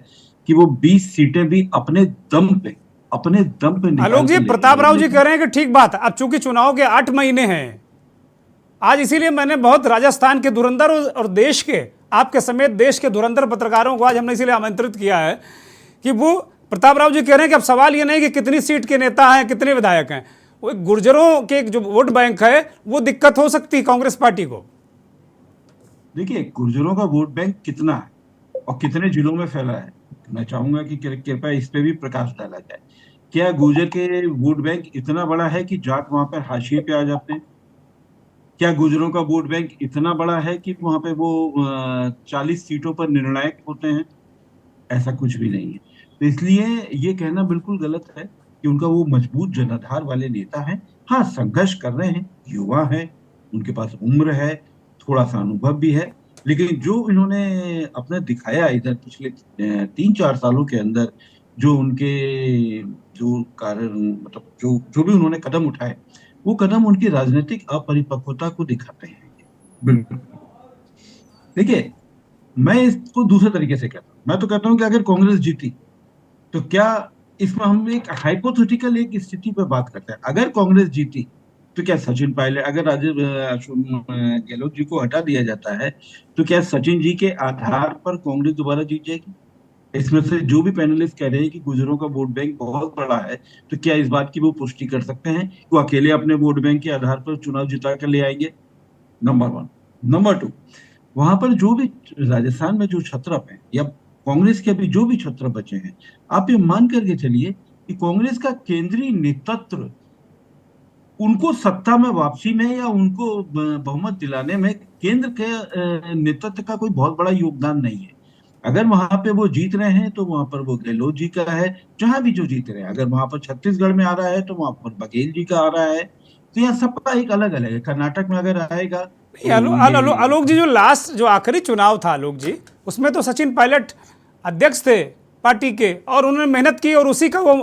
कि वो 20 सीटें भी अपने दम पे निकाल आलोक जी, के लेके प्रताप राव जी जाएंगे। कह रहे हैं कि ठीक बात, अब चूंकि चुनाव के 8 महीने हैं आज, इसीलिए मैंने बहुत राजस्थान के धुरंधर और देश के, आपके समेत देश के धुरंधर पत्रकारों को आज हमने इसीलिए आमंत्रित किया है कि वो, प्रताप राव जी कह रहे हैं कि अब सवाल ये नहीं कि कितनी सीट के नेता हैं, कितने विधायक हैं, वो गुर्जरों के जो वोट बैंक है वो दिक्कत हो सकती है कांग्रेस पार्टी को। देखिए, गुर्जरों का वोट बैंक कितना है और कितने जिलों में फैला है, मैं चाहूंगा कि कृपया इस पे भी प्रकाश डाला जाए। क्या गुर्जर के वोट बैंक इतना बड़ा है कि जाट वहां पर हाशिए पे आ जाते हैं? क्या गुर्जरों का वोट बैंक इतना बड़ा है कि वहां पे वो 40 सीटों पर निर्णायक होते हैं? ऐसा कुछ भी नहीं है। तो इसलिए ये कहना बिल्कुल गलत है कि उनका वो मजबूत जनाधार वाले नेता हैं। हाँ, संघर्ष कर रहे हैं, युवा हैं, उनके पास उम्र है, थोड़ा सा अनुभव भी है, लेकिन जो इन्होंने अपना दिखाया इधर पिछले 3-4 सालों के अंदर, जो उनके जो कारण मतलब जो भी उन्होंने कदम उठाए, वो कदम उनकी राजनीतिक अपरिपक्वता को दिखाते हैं। बिल्कुल। देखिए, मैं इसको दूसरे तरीके से कहता हूँ। मैं तो कहता हूँ कि अगर कांग्रेस जीती तो क्या, इसमें हम एक हाइपोथेटिकल एक स्थिति पर बात करते हैं, अगर कांग्रेस जीती तो क्या सचिन पायलट, अगर राजीव गहलोत जी को हटा दिया जाता है, तो क्या सचिन जी के आधार पर कांग्रेस दोबारा जीत जाएगी? इसमें से जो भी पैनलिस्ट कह रहे हैं कि गुजरों का वोट बैंक बहुत बड़ा है, तो क्या इस बात की वो पुष्टि कर सकते हैं कि वो अकेले अपने वोट बैंक के आधार पर चुनाव जिता कर ले आएंगे? नंबर 1। नंबर 2, वहां पर जो भी राजस्थान में जो छत्रप है या कांग्रेस के अभी जो भी छत्रप बचे हैं, आप ये मान करके चलिए कि कांग्रेस का केंद्रीय नेतृत्व उनको सत्ता में वापसी में या उनको बहुमत दिलाने में केंद्र के नेतृत्व का कोई बहुत बड़ा योगदान नहीं है। अगर वहां पे वो जीत रहे हैं तो वहां पर वो गहलोत जी का है, जहां भी जो जीत रहे हैं। अगर वहां पर छत्तीसगढ़ में आ रहा है तो वहां पर बघेल जी का आ रहा है। तो यहाँ सबका एक अलग अलग है। कर्नाटक में अगर आएगा नहीं, तो आलोक जी, जो लास्ट जो आखिरी चुनाव था आलोक जी, उसमें तो सचिन पायलट अध्यक्ष थे पार्टी के और उन्होंने मेहनत की और उसी का वो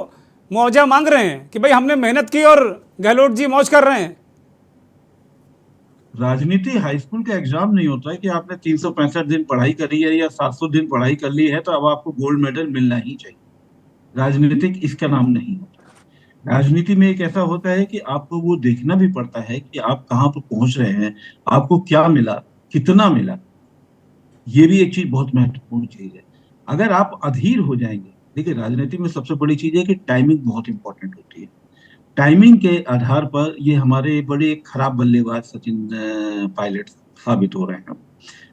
मुआवजा मांग रहे हैं कि भाई हमने मेहनत की और गहलोत जी मौज कर रहे हैं। राजनीति हाई स्कूल का एग्जाम नहीं होता है कि आपने 365 दिन पढ़ाई करी है या 700 दिन पढ़ाई कर ली है तो अब आपको गोल्ड मेडल मिलना ही चाहिए। राजनीतिक इसका नाम नहीं होता। राजनीति में एक ऐसा होता है कि आपको वो देखना भी पड़ता है कि आप कहाँ पर पहुंच रहे हैं, आपको क्या मिला, कितना मिला। ये भी एक चीज बहुत महत्वपूर्ण चीज है। अगर आप अधीर हो जाएंगे, देखिए राजनीति में सबसे बड़ी चीज है कि टाइमिंग बहुत इंपॉर्टेंट होती है। टाइमिंग के आधार पर ये हमारे बड़े खराब बल्लेबाज सचिन पायलट साबित हो रहे हैं।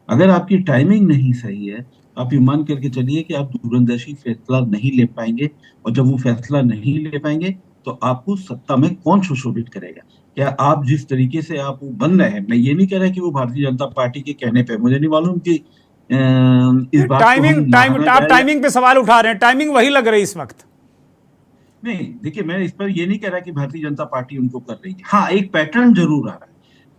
अगर आपकी टाइमिंग नहीं सही है, आप ये मान करके चलिए कि आप दूरंदेशी फैसला नहीं ले पाएंगे, और जब वो फैसला नहीं ले पाएंगे तो आपको सत्ता में कौन सुशोभित करेगा? क्या आप जिस तरीके से आप बन रहे हैं, मैं ये नहीं कह रहा कि वो भारतीय जनता पार्टी के कहने पे, मुझे नहीं मालूम कि इस बात को हम आप टाइमिंग पे सवाल उठा रहे हैं, टाइमिंग वही लग रही है इस वक्त। नहीं, देखिए मैं इस पर ये नहीं कह रहा कि भारतीय जनता पार्टी उनको कर रही है। हाँ, एक पैटर्न जरूर आ रहा है।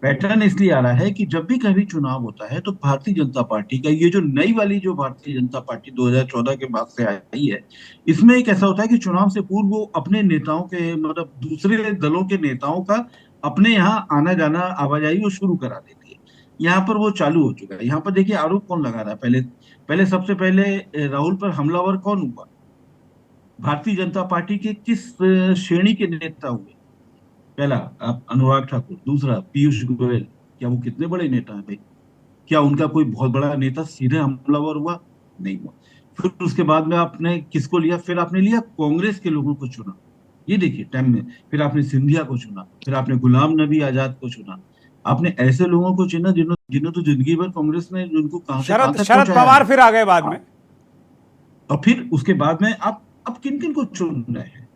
पैटर्न इसलिए आ रहा है कि जब भी कभी चुनाव होता है तो भारतीय जनता पार्टी का ये जो नई वाली जो भारतीय जनता पार्टी 2014 के बाद से आई है, इसमें एक ऐसा होता है कि चुनाव से पूर्व वो अपने नेताओं के मतलब दूसरे दलों के नेताओं का अपने यहाँ आना जाना आवाजाही वो शुरू करा देती है। यहाँ पर वो चालू हो चुका है। यहाँ पर देखिए आरोप कौन लगा रहा है? पहले सबसे पहले राहुल पर हमलावर कौन हुआ? भारतीय जनता पार्टी के किस श्रेणी के नेता हुए? पहला आप अनुराग ठाकुर, दूसरा पीयूष गोयल। क्या वो कितने बड़े नेता हैं भाई? क्या उनका कोई बहुत बड़ा नेता सीधे हमलावर हुआ? नहीं हुआ। फिर उसके बाद में आपने किसको लिया? फिर आपने लिया कांग्रेस के लोगों को चुना। ये देखिए टाइम में फिर आपने सिंधिया को चुना, फिर आपने गुलाम नबी आजाद को चुना। आपने ऐसे लोगों को चुना जिन्होंने तो जिंदगी भर कांग्रेस ने उनको कहां से कहां तक शरद पहुंचाया पवार है। फिर आ गए बाद में। और फिर उसके बाद में आप अब किन किन को चुन रहे हैं?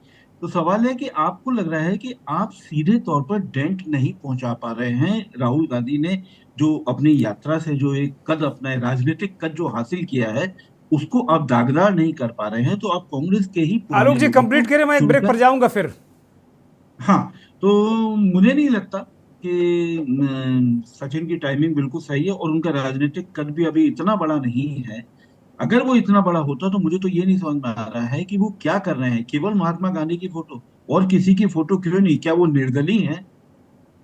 तो सवाल है कि आपको लग रहा है कि आप सीधे तौर पर डेंट नहीं पहुंचा पा रहे हैं। राहुल गांधी ने जो अपनी यात्रा से जो एक कद अपना राजनीतिक कद जो हासिल किया है, उसको आप दागदार नहीं कर पा रहे हैं, तो आप कांग्रेस के ही आलोक पुराने जी लोगों कंप्लीट को करें, मैं एक ब्रेक चुनकर। पर जाऊंगा फिर। हाँ, तो मुझे नहीं लगता कि सचिन की टाइमिंग बिल्कुल सही है, और उनका राजनीतिक कद भी अभी इतना बड़ा नहीं है। अगर वो इतना बड़ा होता तो मुझे तो ये नहीं समझ में आ रहा है कि वो क्या कर रहे हैं। केवल महात्मा गांधी की फोटो, और किसी की फोटो क्यों नहीं? क्या वो निर्दलीय हैं?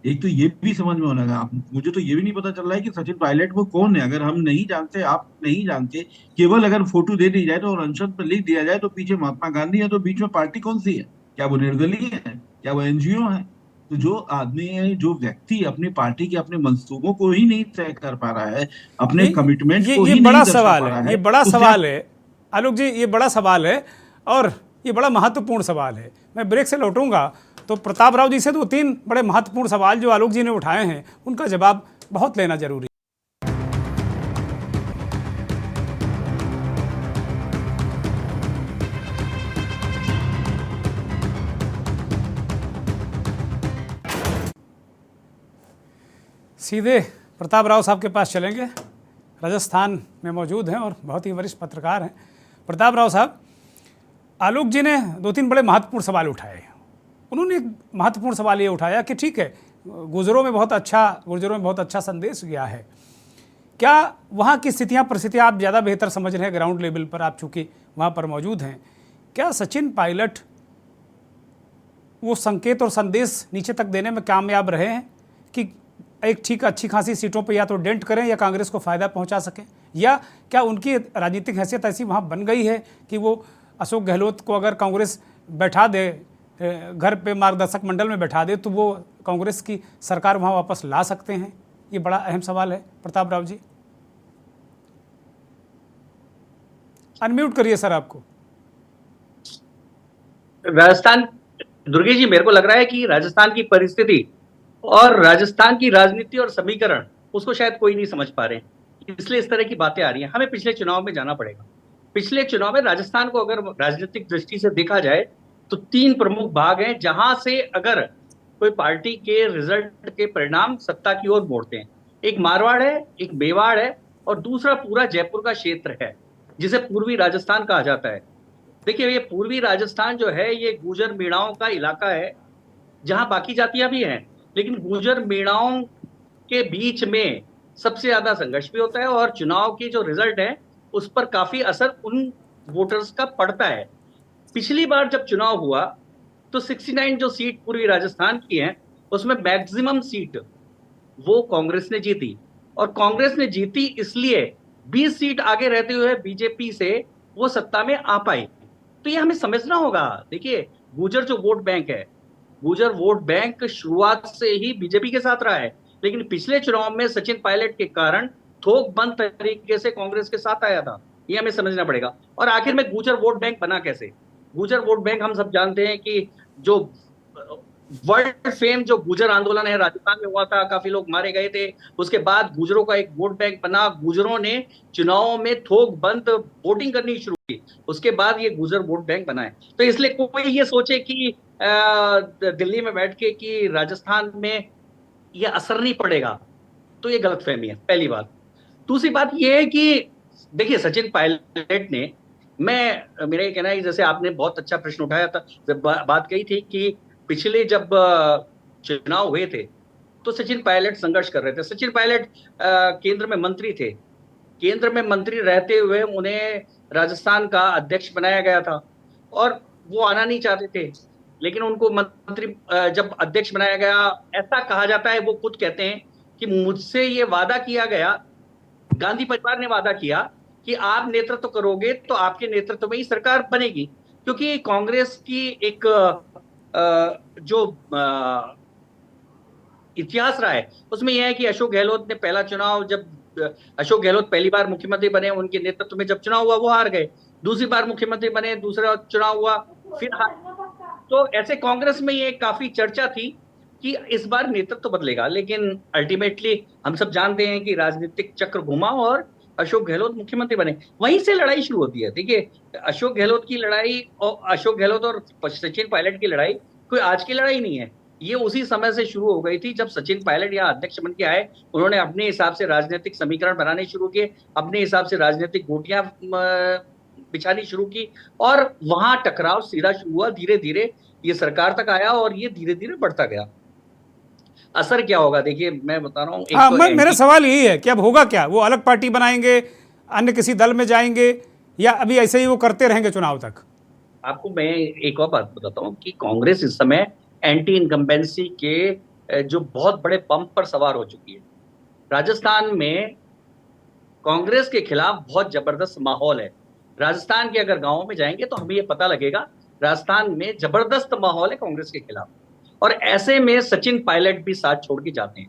एक तो ये भी समझ में होना आप, मुझे तो ये भी नहीं पता चल रहा है कि सचिन पायलट वो कौन है। अगर हम नहीं जानते, आप नहीं जानते, केवल अगर फोटो दे दी जाए तो और अनशन पर लिख दिया जाए तो पीछे महात्मा गांधी है, तो बीच में पार्टी कौन सी है? क्या वो निर्दलीय है? क्या वो एनजीओ है? तो जो आदमी है, जो व्यक्ति अपनी पार्टी के अपने मंसूबों को ही नहीं तय कर पा रहा है, अपने ये कमिटमेंट ये को ये ही बड़ा नहीं दर्शा सवाल पा है, रहा ये है, बड़ा उससे सवाल आप। है आलोक जी, ये बड़ा सवाल है और ये बड़ा महत्वपूर्ण सवाल है। मैं ब्रेक से लौटूंगा तो प्रताप राव जी से 2-3 बड़े महत्वपूर्ण सवाल जो आलोक जी ने उठाए हैं उनका जवाब बहुत लेना जरूरी है। सीधे प्रताप राव साहब के पास चलेंगे, राजस्थान में मौजूद हैं और बहुत ही वरिष्ठ पत्रकार हैं। प्रताप राव साहब, आलोक जी ने 2-3 बड़े महत्वपूर्ण सवाल उठाए। उन्होंने एक महत्वपूर्ण सवाल ये उठाया कि ठीक है, गुर्जरों में बहुत अच्छा संदेश गया है। क्या वहाँ की परिस्थितियाँ आप ज़्यादा बेहतर समझ रहे हैं ग्राउंड लेवल पर, आप चूँकि वहाँ पर मौजूद हैं। क्या सचिन पायलट वो संकेत और संदेश नीचे तक देने में कामयाब रहे हैं कि एक ठीक अच्छी खासी सीटों पर या तो डेंट करें या कांग्रेस को फ़ायदा पहुंचा सकें, या क्या उनकी राजनीतिक हैसियत ऐसी वहाँ बन गई है कि वो अशोक गहलोत को अगर कांग्रेस बैठा दे, घर पे मार्गदर्शक मंडल में बैठा दे, तो वो कांग्रेस की सरकार वहाँ वापस ला सकते हैं? ये बड़ा अहम सवाल है। प्रताप राव जी अनम्यूट करिए सर आपको। राजस्थान, दुर्गेश जी, मेरे को लग रहा है कि राजस्थान की परिस्थिति और राजस्थान की राजनीति और समीकरण उसको शायद कोई नहीं समझ पा रहे हैं, इसलिए इस तरह की बातें आ रही हैं। हमें पिछले चुनाव में जाना पड़ेगा। पिछले चुनाव में राजस्थान को अगर राजनीतिक दृष्टि से देखा जाए तो 3 प्रमुख भाग हैं जहां से अगर कोई पार्टी के रिजल्ट के परिणाम सत्ता की ओर मोड़ते हैं। एक मारवाड़ है, एक मेवाड़ है, और दूसरा पूरा जयपुर का क्षेत्र है जिसे पूर्वी राजस्थान कहा जाता है। देखिए, ये पूर्वी राजस्थान जो है ये गुर्जर मीणाओं का इलाका है जहां बाकी जातियां भी हैं, लेकिन गुर्जर मीणाओं के बीच में सबसे ज्यादा संघर्ष भी होता है और चुनाव की जो रिजल्ट है उस पर काफी असर उन वोटर्स का पड़ता है। पिछली बार जब चुनाव हुआ तो 69 जो सीट पूर्वी राजस्थान की हैं उसमें मैक्सिमम सीट वो कांग्रेस ने जीती, और कांग्रेस ने जीती इसलिए 20 सीट आगे रहते हुए बीजेपी से वो सत्ता में आ पाई। तो ये हमें समझना होगा। देखिए, गुर्जर जो वोट बैंक है, गुर्जर वोट बैंक शुरुआत से ही बीजेपी के साथ रहा है, लेकिन पिछले चुनाव में सचिन पायलट के कारण थोक बंद तरीके से कांग्रेस के साथ आया था। ये हमें समझना पड़ेगा। और आखिर में गुर्जर वोट बैंक बना कैसे? गुर्जर वोट बैंक हम सब जानते हैं कि जो वर्ल्ड फेम जो गुर्जर आंदोलन है राजस्थान में हुआ था, काफी लोग मारे गए थे, उसके बाद गुर्जरों का एक वोट बैंक बना, गुर्जरों ने चुनावों में थोक बंद वोटिंग करनी शुरू की, उसके बाद ये गुर्जर वोट बैंक बना है। तो इसलिए कोई ये सोचे कि दिल्ली में बैठ के कि राजस्थान में ये असर नहीं पड़ेगा, तो ये गलतफहमी है, पहली बात। दूसरी बात ये है कि देखिए, सचिन पायलट ने, मेरा ये कहना है कि जैसे आपने बहुत अच्छा प्रश्न उठाया था, जब बात कही थी कि पिछले जब चुनाव हुए थे तो सचिन पायलट संघर्ष कर रहे थे। सचिन पायलट केंद्र में मंत्री थे, केंद्र में मंत्री रहते हुए उन्हें राजस्थान का अध्यक्ष बनाया गया था और वो आना नहीं चाहते थे, लेकिन उनको मंत्री जब अध्यक्ष बनाया गया, ऐसा कहा जाता है, वो खुद कहते हैं कि मुझसे ये वादा किया गया, गांधी परिवार ने वादा किया कि आप नेतृत्व करोगे तो आपके नेतृत्व में ही सरकार बनेगी। क्योंकि कांग्रेस की एक जो इतिहास रहा है उसमें यह है कि अशोक गहलोत ने पहला चुनाव, जब अशोक गहलोत पहली बार मुख्यमंत्री बने, उनके नेतृत्व में जब चुनाव हुआ वो हार गए, दूसरी बार मुख्यमंत्री बने, दूसरा चुनाव हुआ फिर हार। तो ऐसे कांग्रेस में ये काफी चर्चा थी कि इस बार नेतृत्व बदलेगा, लेकिन अल्टीमेटली हम सब जानते हैं कि राजनीतिक चक्र घुमा और अशोक गहलोत मुख्यमंत्री बने, वहीं से लड़ाई शुरू होती है। देखिए, अशोक गहलोत की लड़ाई और अशोक गहलोत और सचिन पायलट की लड़ाई कोई आज की लड़ाई नहीं है। ये उसी समय से शुरू हो गई थी जब सचिन पायलट यहाँ अध्यक्ष बन के आए। उन्होंने अपने हिसाब से राजनीतिक समीकरण बनाने शुरू किए, अपने हिसाब से राजनीतिक गोटियां बिछानी शुरू की, और वहां टकराव सीधा शुरू हुआ। धीरे धीरे ये सरकार तक आया और ये धीरे धीरे बढ़ता गया। असर क्या होगा, देखिए मैं बता रहा हूँ। हाँ, मेरा सवाल यही है कि अब होगा क्या? वो अलग पार्टी बनाएंगे, अन्य किसी दल में जाएंगे, या अभी ऐसे ही वो करते रहेंगे चुनाव तक? आपको मैं एक और बात बताता हूँ कि कांग्रेस इस समय एंटी इनकम्बेंसी के जो बहुत बड़े पंप पर सवार हो चुकी है। राजस्थान में कांग्रेस के खिलाफ बहुत जबरदस्त माहौल है। राजस्थान के अगर गांवों में जाएंगे तो हमें ये पता लगेगा, राजस्थान में जबरदस्त माहौल है कांग्रेस के खिलाफ। और ऐसे में सचिन पायलट भी साथ छोड़ के जाते हैं,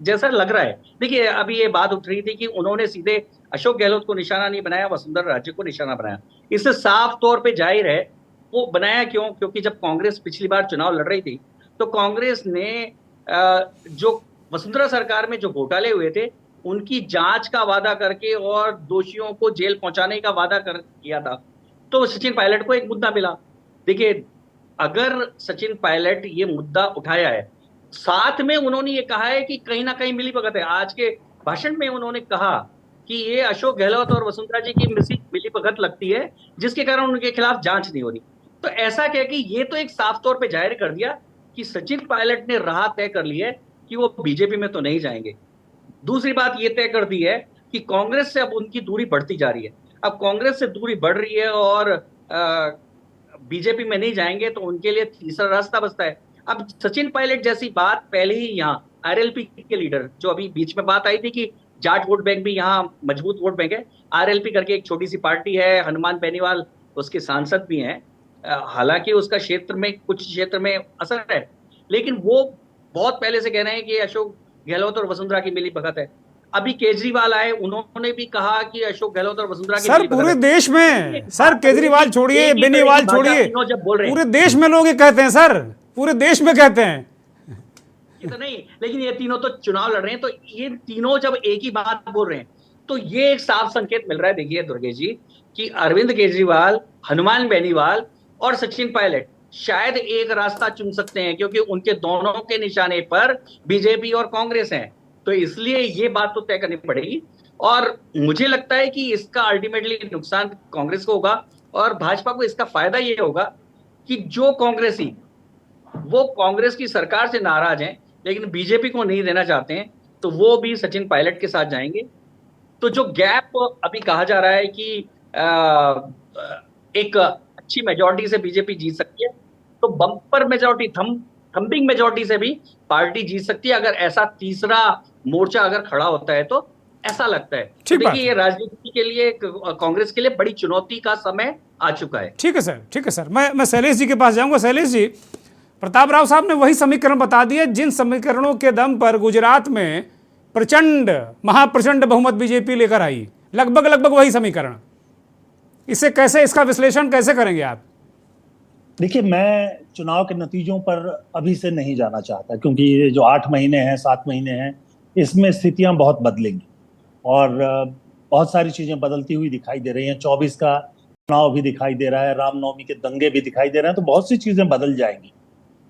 जैसा लग रहा है। देखिए, अभी ये बात उठ रही थी कि उन्होंने सीधे अशोक गहलोत को निशाना नहीं बनाया, वसुंधरा राजे को निशाना बनाया। इससे साफ तौर पे जाहिर है वो बनाया क्यों, क्योंकि जब कांग्रेस पिछली बार चुनाव लड़ रही थी तो कांग्रेस ने जो वसुंधरा सरकार में जो घोटाले हुए थे उनकी जांच का वादा करके और दोषियों को जेल पहुंचाने का वादा किया था। तो सचिन पायलट को एक मुद्दा मिला। देखिए, अगर सचिन पायलट ये मुद्दा उठाया है, साथ में उन्होंने ये कहा है कि कहीं ना कहीं मिलीभगत है। आज के भाषण में उन्होंने कहा कि ये अशोक गहलोत और वसुंधरा जी की मिलीभगत लगती है, जिसके कारण उनके खिलाफ जांच नहीं हो रही। तो ऐसा क्या कि ये तो एक साफ तौर पे जाहिर कर दिया कि सचिन पायलट ने राह तय कर ली है कि वो बीजेपी में तो नहीं जाएंगे। दूसरी बात ये तय कर दी है कि कांग्रेस से अब उनकी दूरी बढ़ती जा रही है। अब कांग्रेस से दूरी बढ़ रही है और बीजेपी में नहीं जाएंगे तो उनके लिए तीसरा रास्ता बचता है। अब सचिन पायलट जैसी बात पहले ही यहाँ आरएलपी के लीडर, जो अभी बीच में बात आई थी कि जाट वोट बैंक भी यहाँ मजबूत वोट बैंक है, आरएलपी करके एक छोटी सी पार्टी है, हनुमान बेनीवाल उसके सांसद भी हैं। हालांकि उसका क्षेत्र में कुछ क्षेत्र में असर है, लेकिन वो बहुत पहले से कह रहे हैं कि अशोक गहलोत और वसुंधरा की मिलीभगत है। अभी केजरीवाल आए, उन्होंने भी कहा कि अशोक गहलोत और वसुंधरा की सर पूरे देश में, सर केजरीवाल छोड़िए, बेनीवाल छोड़िए, पूरे देश में लोग ये कहते हैं सर, पूरे देश में कहते हैं। ये तो नहीं, लेकिन ये तीनों तो चुनाव लड़ रहे हैं, तो ये तीनों जब एक ही बात बोल रहे हैं तो ये एक साफ संकेत मिल रहा है। देखिए दुर्गेश जी, कि अरविंद केजरीवाल, हनुमान बेनीवाल और सचिन पायलट शायद एक रास्ता चुन सकते हैं, क्योंकि उनके दोनों के निशाने पर बीजेपी और कांग्रेस हैं। तो इसलिए ये बात तो तय करनी पड़ेगी, और मुझे लगता है कि इसका अल्टीमेटली नुकसान कांग्रेस को होगा और भाजपा को इसका फायदा ये होगा कि जो कांग्रेसी वो कांग्रेस की सरकार से नाराज हैं लेकिन बीजेपी को नहीं देना चाहते हैं, तो वो भी सचिन पायलट के साथ जाएंगे। तो जो गैप अभी कहा जा रहा है कि एक अच्छी मेजॉरिटी से बीजेपी जीत सकती है, तो बम्पर मेजॉरिटी, थंबिंग मेजॉरिटी से भी पार्टी जीत सकती है, अगर ऐसा तीसरा मोर्चा अगर खड़ा होता है तो ऐसा लगता है। तो देखिए, ये राजनीति के लिए, कांग्रेस के लिए बड़ी चुनौती का समय आ चुका है। ठीक है सर, ठीक है सर, मैं शैलेश जी के पास जाऊंगा। शैलेश जी, प्रताप राव साहब ने वही समीकरण बता दिए जिन समीकरणों के दम पर गुजरात में प्रचंड, महाप्रचंड बहुमत बीजेपी लेकर आई, लगभग वही समीकरण। इसे कैसे, इसका विश्लेषण कैसे करेंगे आप? देखिए, मैं चुनाव के नतीजों पर अभी से नहीं जाना चाहता, क्योंकि ये जो 8 महीने हैं, 7 महीने हैं, इसमें स्थितियां बहुत बदलेंगी और बहुत सारी चीजें बदलती हुई दिखाई दे रही हैं। 24 का चुनाव भी दिखाई दे रहा है, रामनवमी के दंगे भी दिखाई दे रहे हैं, तो बहुत सी चीजें बदल जाएंगी।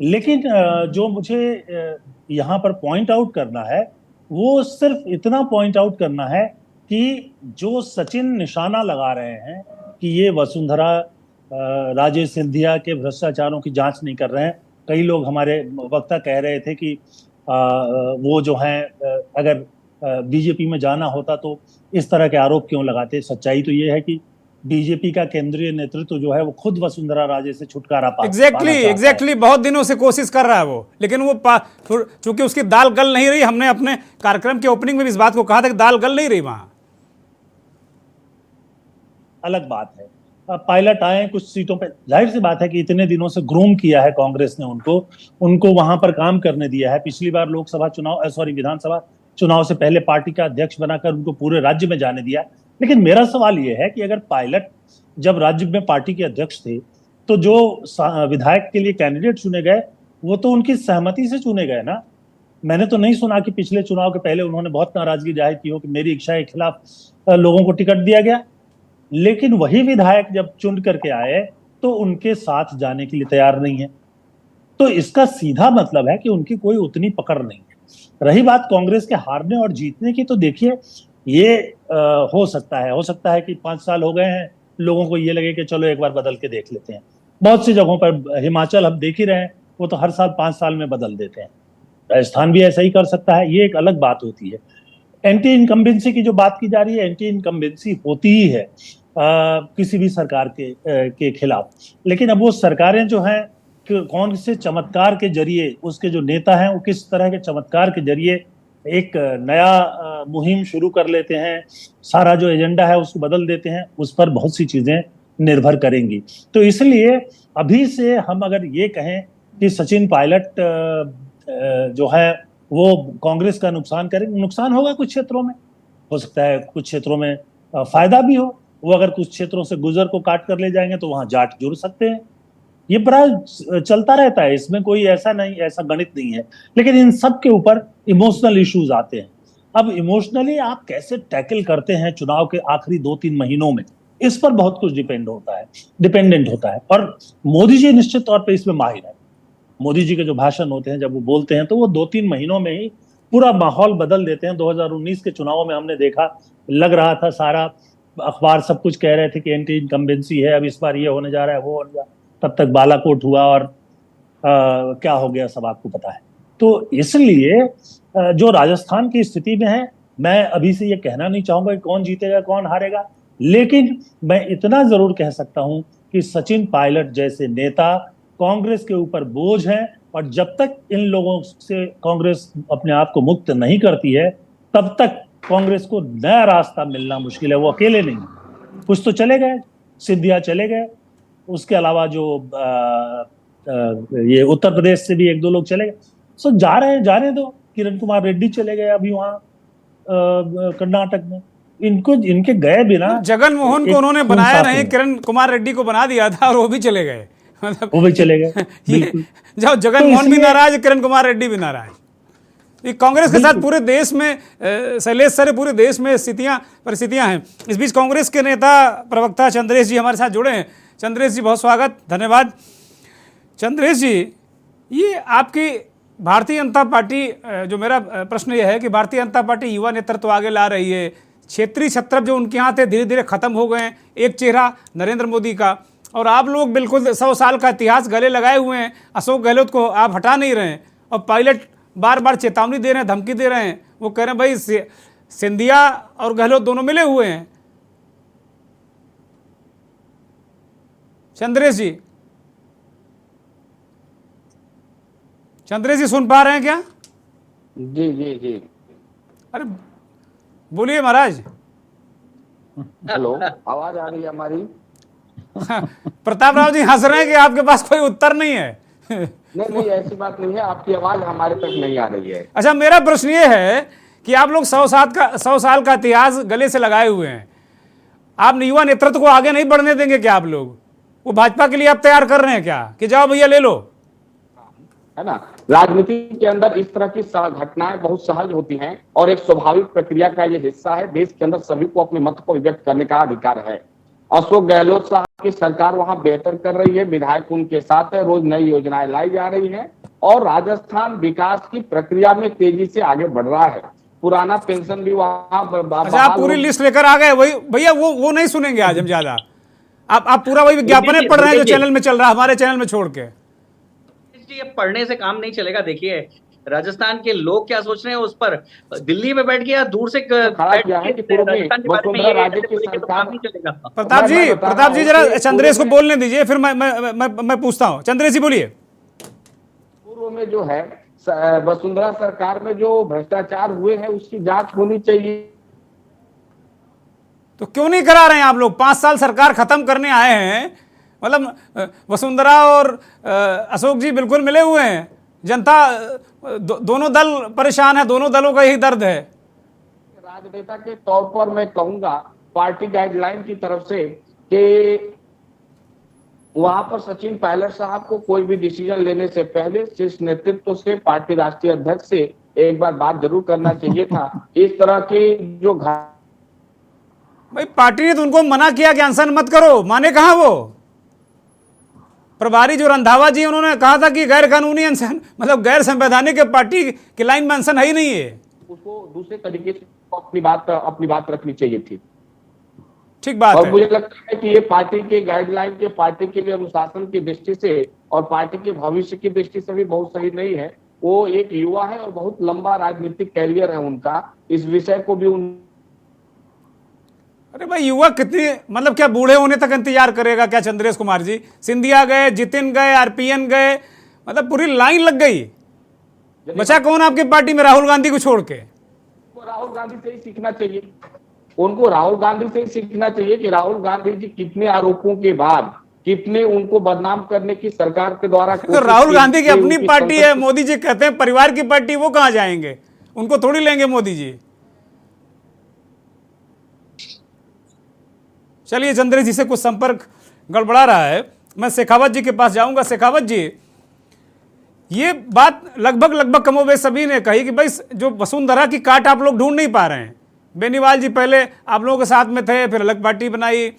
लेकिन जो मुझे यहाँ पर पॉइंट आउट करना है, वो सिर्फ इतना पॉइंट आउट करना है कि जो सचिन निशाना लगा रहे हैं कि ये वसुंधरा राजे सिंधिया के भ्रष्टाचारों की जांच नहीं कर रहे हैं। कई लोग, हमारे वक्ता कह रहे थे कि वो जो हैं, अगर बीजेपी में जाना होता तो इस तरह के आरोप क्यों लगाते। सच्चाई तो ये है कि बीजेपी का केंद्रीय नेतृत्व जो है वो खुद वसुंधरा राजे से छुटकारा पा एग्जैक्टली बहुत दिनों से कोशिश कर रहा है वो, लेकिन वो चूंकि उसकी दाल गल नहीं रही। हमने अपने कार्यक्रम के ओपनिंग में भी इस बात को कहा था कि दाल गल नहीं रही वहां। अलग बात है, पायलट आए कुछ सीटों पे, जाहिर सी बात है कि इतने दिनों से ग्रूम किया है कांग्रेस ने उनको वहां पर काम करने दिया है। पिछली बार विधानसभा चुनाव से पहले पार्टी का अध्यक्ष बनाकर उनको पूरे राज्य में जाने दिया। लेकिन मेरा सवाल यह है कि अगर पायलट जब राज्य में पार्टी के अध्यक्ष थे तो जो विधायक के लिए कैंडिडेट चुने गए वो तो उनकी सहमति से चुने गए ना। मैंने तो नहीं सुना कि पिछले चुनाव के पहले उन्होंने बहुत नाराजगी जाहिर की हो कि मेरी इच्छा के खिलाफ लोगों को टिकट दिया गया। लेकिन वही विधायक जब चुन करके आए तो उनके साथ जाने के लिए तैयार नहीं है। तो इसका सीधा मतलब है कि उनकी कोई उतनी पकड़ नहीं है। रही बात कांग्रेस के हारने और जीतने की, तो देखिए ये हो सकता है कि 5 साल हो गए हैं, लोगों को ये लगे कि चलो एक बार बदल के देख लेते हैं। बहुत सी जगहों पर, हिमाचल हम देख ही रहे हैं, वो तो हर साल 5 साल में बदल देते हैं। राजस्थान भी ऐसा ही कर सकता है, ये एक अलग बात होती है। एंटी इनकम्बेंसी की जो बात की जा रही है, एंटी इनकम्बेंसी होती ही है किसी भी सरकार के खिलाफ। लेकिन अब वो सरकारें जो हैं कौन से चमत्कार के जरिए, उसके जो नेता हैं वो किस तरह के चमत्कार के जरिए एक नया मुहिम शुरू कर लेते हैं, सारा जो एजेंडा है उसको बदल देते हैं, उस पर बहुत सी चीजें निर्भर करेंगी। तो इसलिए अभी से हम अगर ये कहें कि सचिन पायलट जो है वो कांग्रेस का नुकसान करेंगे, नुकसान होगा कुछ क्षेत्रों में, हो सकता है कुछ क्षेत्रों में फायदा भी हो। वो अगर कुछ क्षेत्रों से गुजर को काट कर ले जाएंगे तो वहां जाट जुड़ सकते हैं। ये बड़ा चलता रहता है, इसमें कोई ऐसा गणित नहीं है। लेकिन इन सब के ऊपर इमोशनल इश्यूज आते हैं। अब इमोशनली आप कैसे टैकल करते हैं चुनाव के आखिरी 2-3 महीनों में, इस पर बहुत कुछ डिपेंडेंट होता है। और मोदी जी निश्चित तौर पर इसमें माहिर है। मोदी जी के जो भाषण होते हैं, जब वो बोलते हैं तो वो 2-3 महीनों में ही पूरा माहौल बदल देते हैं। 2019 के चुनावों में हमने देखा, लग रहा था सारा अखबार सब कुछ कह रहे थे कि एंटी इनकम्बेंसी है, अब इस बार ये होने जा रहा है, वो होने जा रहा है। तब तक बालाकोट हुआ और क्या हो गया सब आपको पता है। तो इसलिए जो राजस्थान की स्थिति में है, मैं अभी से ये कहना नहीं चाहूंगा कि कौन जीतेगा कौन हारेगा, लेकिन मैं इतना जरूर कह सकता हूं कि सचिन पायलट जैसे नेता कांग्रेस के ऊपर बोझ हैं, और जब तक इन लोगों से कांग्रेस अपने आप को मुक्त नहीं करती है, तब तक कांग्रेस को नया रास्ता मिलना मुश्किल है। वो अकेले नहीं, कुछ तो चले गए, सिंधिया चले गए, उसके अलावा जो ये उत्तर प्रदेश से भी 1-2 लोग चले गए। सो जा रहे हैं, जाने दो। किरण कुमार रेड्डी चले गए अभी वहां कर्नाटक में। इनके गए बिना जगन मोहन को उन्होंने बनाया नहीं, किरण कुमार रेड्डी को बना दिया था और वो भी चले गए। मतलब वो भी चले गए। जब जगन मोहन भी नाराज, किरण कुमार रेड्डी भी नाराज। कांग्रेस के साथ पूरे देश में शैलेश सर, पूरे देश में परिस्थितियां हैं। इस बीच कांग्रेस के नेता प्रवक्ता चंद्रेश जी हमारे साथ जुड़े हैं। चंद्रेश जी बहुत स्वागत, धन्यवाद। चंद्रेश जी, ये आपकी भारतीय जनता पार्टी, जो मेरा प्रश्न ये है कि भारतीय जनता पार्टी युवा नेतृत्व आगे ला रही है, क्षेत्रीय छत्रप जो उनके यहाँ थे धीरे धीरे खत्म हो गए हैं, एक चेहरा नरेंद्र मोदी का, और आप लोग बिल्कुल 100 साल का इतिहास गले लगाए हुए हैं। अशोक गहलोत को आप हटा नहीं रहे हैं, और पायलट बार बार चेतावनी दे रहे हैं, धमकी दे रहे हैं। वो कह रहे हैं भाई सिंधिया और गहलोत दोनों मिले हुए हैं। चंद्रेश जी सुन पा रहे हैं क्या? जी जी जी, अरे बोलिए महाराज। हेलो, आवाज आ रही है हमारी? प्रताप राव जी हंस रहे हैं कि आपके पास कोई उत्तर नहीं है। नहीं, ऐसी बात नहीं है, आपकी आवाज हमारे तक नहीं आ रही है। अच्छा, मेरा प्रश्न ये है कि आप लोग 100 साल का इतिहास गले से लगाए हुए हैं, आप युवा नेतृत्व को आगे नहीं बढ़ने देंगे क्या? आप लोग वो भाजपा के लिए आप तैयार कर रहे हैं क्या कि जाओ भैया ले लो? है ना, राजनीति के अंदर इस तरह की घटनाएं बहुत सहज होती हैं और एक स्वाभाविक प्रक्रिया का ये हिस्सा है। देश के अंदर सभी को अपने मत को अभिव्यक्त करने का अधिकार है। अशोक गहलोत साहब की सरकार वहां बेहतर कर रही है, विधायक उनके साथ है, रोज नई योजनाएं लाई जा रही हैं, और राजस्थान विकास की प्रक्रिया में तेजी से आगे बढ़ रहा है। पुराना पेंशन भी वहां। अच्छा, आप पूरी लिस्ट लेकर आ गए। वही भैया, वो नहीं सुनेंगे आज हम ज्यादा। आप पूरा वही विज्ञापन पढ़ रहे हैं जो चैनल में चल रहा है, हमारे चैनल में छोड़ के। ये पढ़ने से काम नहीं चलेगा। देखिए राजस्थान के लोग क्या सोच रहे हैं उस पर, दिल्ली में बैठ के या दूर से प्रताप जी जरा चंद्रेश को बोलने दीजिए, फिर मैं पूछता हूँ। चंद्रेश जी बोलिए। पूर्व में जो है वसुंधरा सरकार में जो भ्रष्टाचार हुए हैं उसकी जांच होनी चाहिए। तो क्यों नहीं करा रहे हैं आप लोग? 5 साल सरकार खत्म करने आए हैं, मतलब वसुंधरा और अशोक जी बिल्कुल मिले हुए हैं। जनता दोनों दल परेशान है, दोनों दलों का यही दर्द है। राजनेता के तौर पर मैं कहूंगा पार्टी गाइडलाइन की तरफ से कि वहां पर सचिन पायलट साहब को कोई भी डिसीजन लेने से पहले शीर्ष नेतृत्व से, पार्टी राष्ट्रीय अध्यक्ष से एक बार बात जरूर करना चाहिए था। इस तरह की जो भाई पार्टी ने तो उनको मना किया कि अनशन मत करो, माने कहाँ वो? प्रभारी जो रंधावा जी उन्होंने कहा था कि गैर कानूनी अनशन, मतलब गैर संवैधानिक पार्टी की लाइन में अनशन है ही नहीं है। उसको दूसरे तरीके से अपनी बात रखनी चाहिए थी। ठीक बात और है। मुझे लगता है कि ये पार्टी के गाइडलाइन के, पार्टी के लिए अनुशासन की दृष्टि से और पार्टी के भविष्य की दृष्टि से भी बहुत सही नहीं है। वो एक युवा है और बहुत लंबा राजनीतिक कैरियर है उनका, इस विषय को भी अरे भाई युवा कितनी, मतलब क्या बूढ़े होने तक इंतजार करेगा क्या चंद्रेश कुमार जी? सिंधिया गए, जितिन गए, आरपीएन गए, मतलब पूरी लाइन लग गई। बचा कौन आपकी पार्टी में राहुल गांधी को छोड़ के? राहुल गांधी से ही सीखना चाहिए। उनको राहुल गांधी से ही सीखना चाहिए कि राहुल गांधी जी कितने आरोपों के बाद, कितने उनको बदनाम करने की सरकार के द्वारा तो राहुल गांधी की अपनी पार्टी है, मोदी जी कहते हैं परिवार की पार्टी, वो कहां जाएंगे? उनको थोड़ी लेंगे मोदी जी। चलिए चंद्रेश जी से कुछ संपर्क गड़बड़ा रहा है, मैं शेखावत जी के पास जाऊंगा। शेखावत जी, ये बात लगभग कमोबेश सभी ने कही कि भाई जो वसुंधरा की काट आप लोग ढूंढ नहीं पा रहे हैं। बेनीवाल जी पहले आप लोगों के साथ में थे, फिर अलग पार्टी बनाई।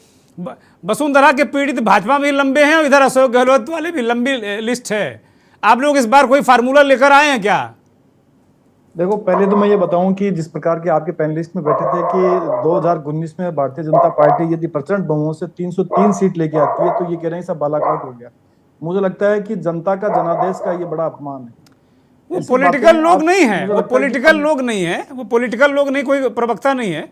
वसुंधरा के पीड़ित भाजपा में लंबे हैं और इधर अशोक गहलोत वाले भी लंबी लिस्ट है। आप लोग इस बार कोई फार्मूला लेकर आए हैं क्या? देखो, पहले तो मैं ये बताऊं कि जिस प्रकार के आपके पैनलिस्ट में बैठे थे कि 2019 में भारतीय जनता पार्टी यदि प्रचंड बहुमत से 303 सीट लेके आती है तो ये कह रहे हैं सब बालाघाट हो गया। मुझे लगता है कि जनता का, जनादेश का ये बड़ा अपमान है। वो पॉलिटिकल लोग नहीं है, वो पॉलिटिकल लोग नहीं है, वो पॉलिटिकल लोग नहीं, कोई प्रवक्ता नहीं है।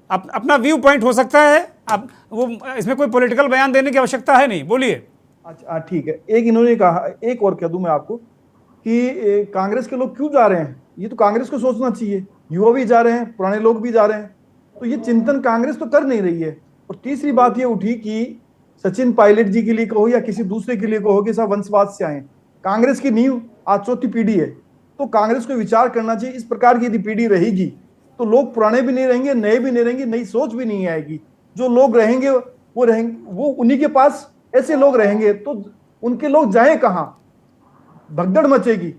अपना व्यू पॉइंट हो सकता है, आप वो इसमें कोई पॉलिटिकल बयान देने की आवश्यकता है नहीं। बोलिए। अच्छा ठीक है, एक इन्होंने कहा, एक और कह दूं मैं आपको कि कांग्रेस के लोग क्यों जा रहे हैं, ये तो कांग्रेस को सोचना चाहिए। युवा भी जा रहे हैं, पुराने लोग भी जा रहे हैं, तो ये चिंतन कांग्रेस तो कर नहीं रही है। और तीसरी बात ये उठी कि सचिन पायलट जी के लिए कहो या किसी दूसरे के लिए कहो कि सब वंशवाद से आए। कांग्रेस की नींव आज चौथी पीढ़ी है, तो कांग्रेस को विचार करना चाहिए। इस प्रकार की यदि पीढ़ी रहेगी तो लोग पुराने भी नहीं रहेंगे, नए भी नहीं रहेंगे, नई सोच भी नहीं आएगी। जो लोग रहेंगे वो उन्हीं के पास ऐसे लोग रहेंगे, तो उनके लोग जाए कहां? भगदड़ मचेगी।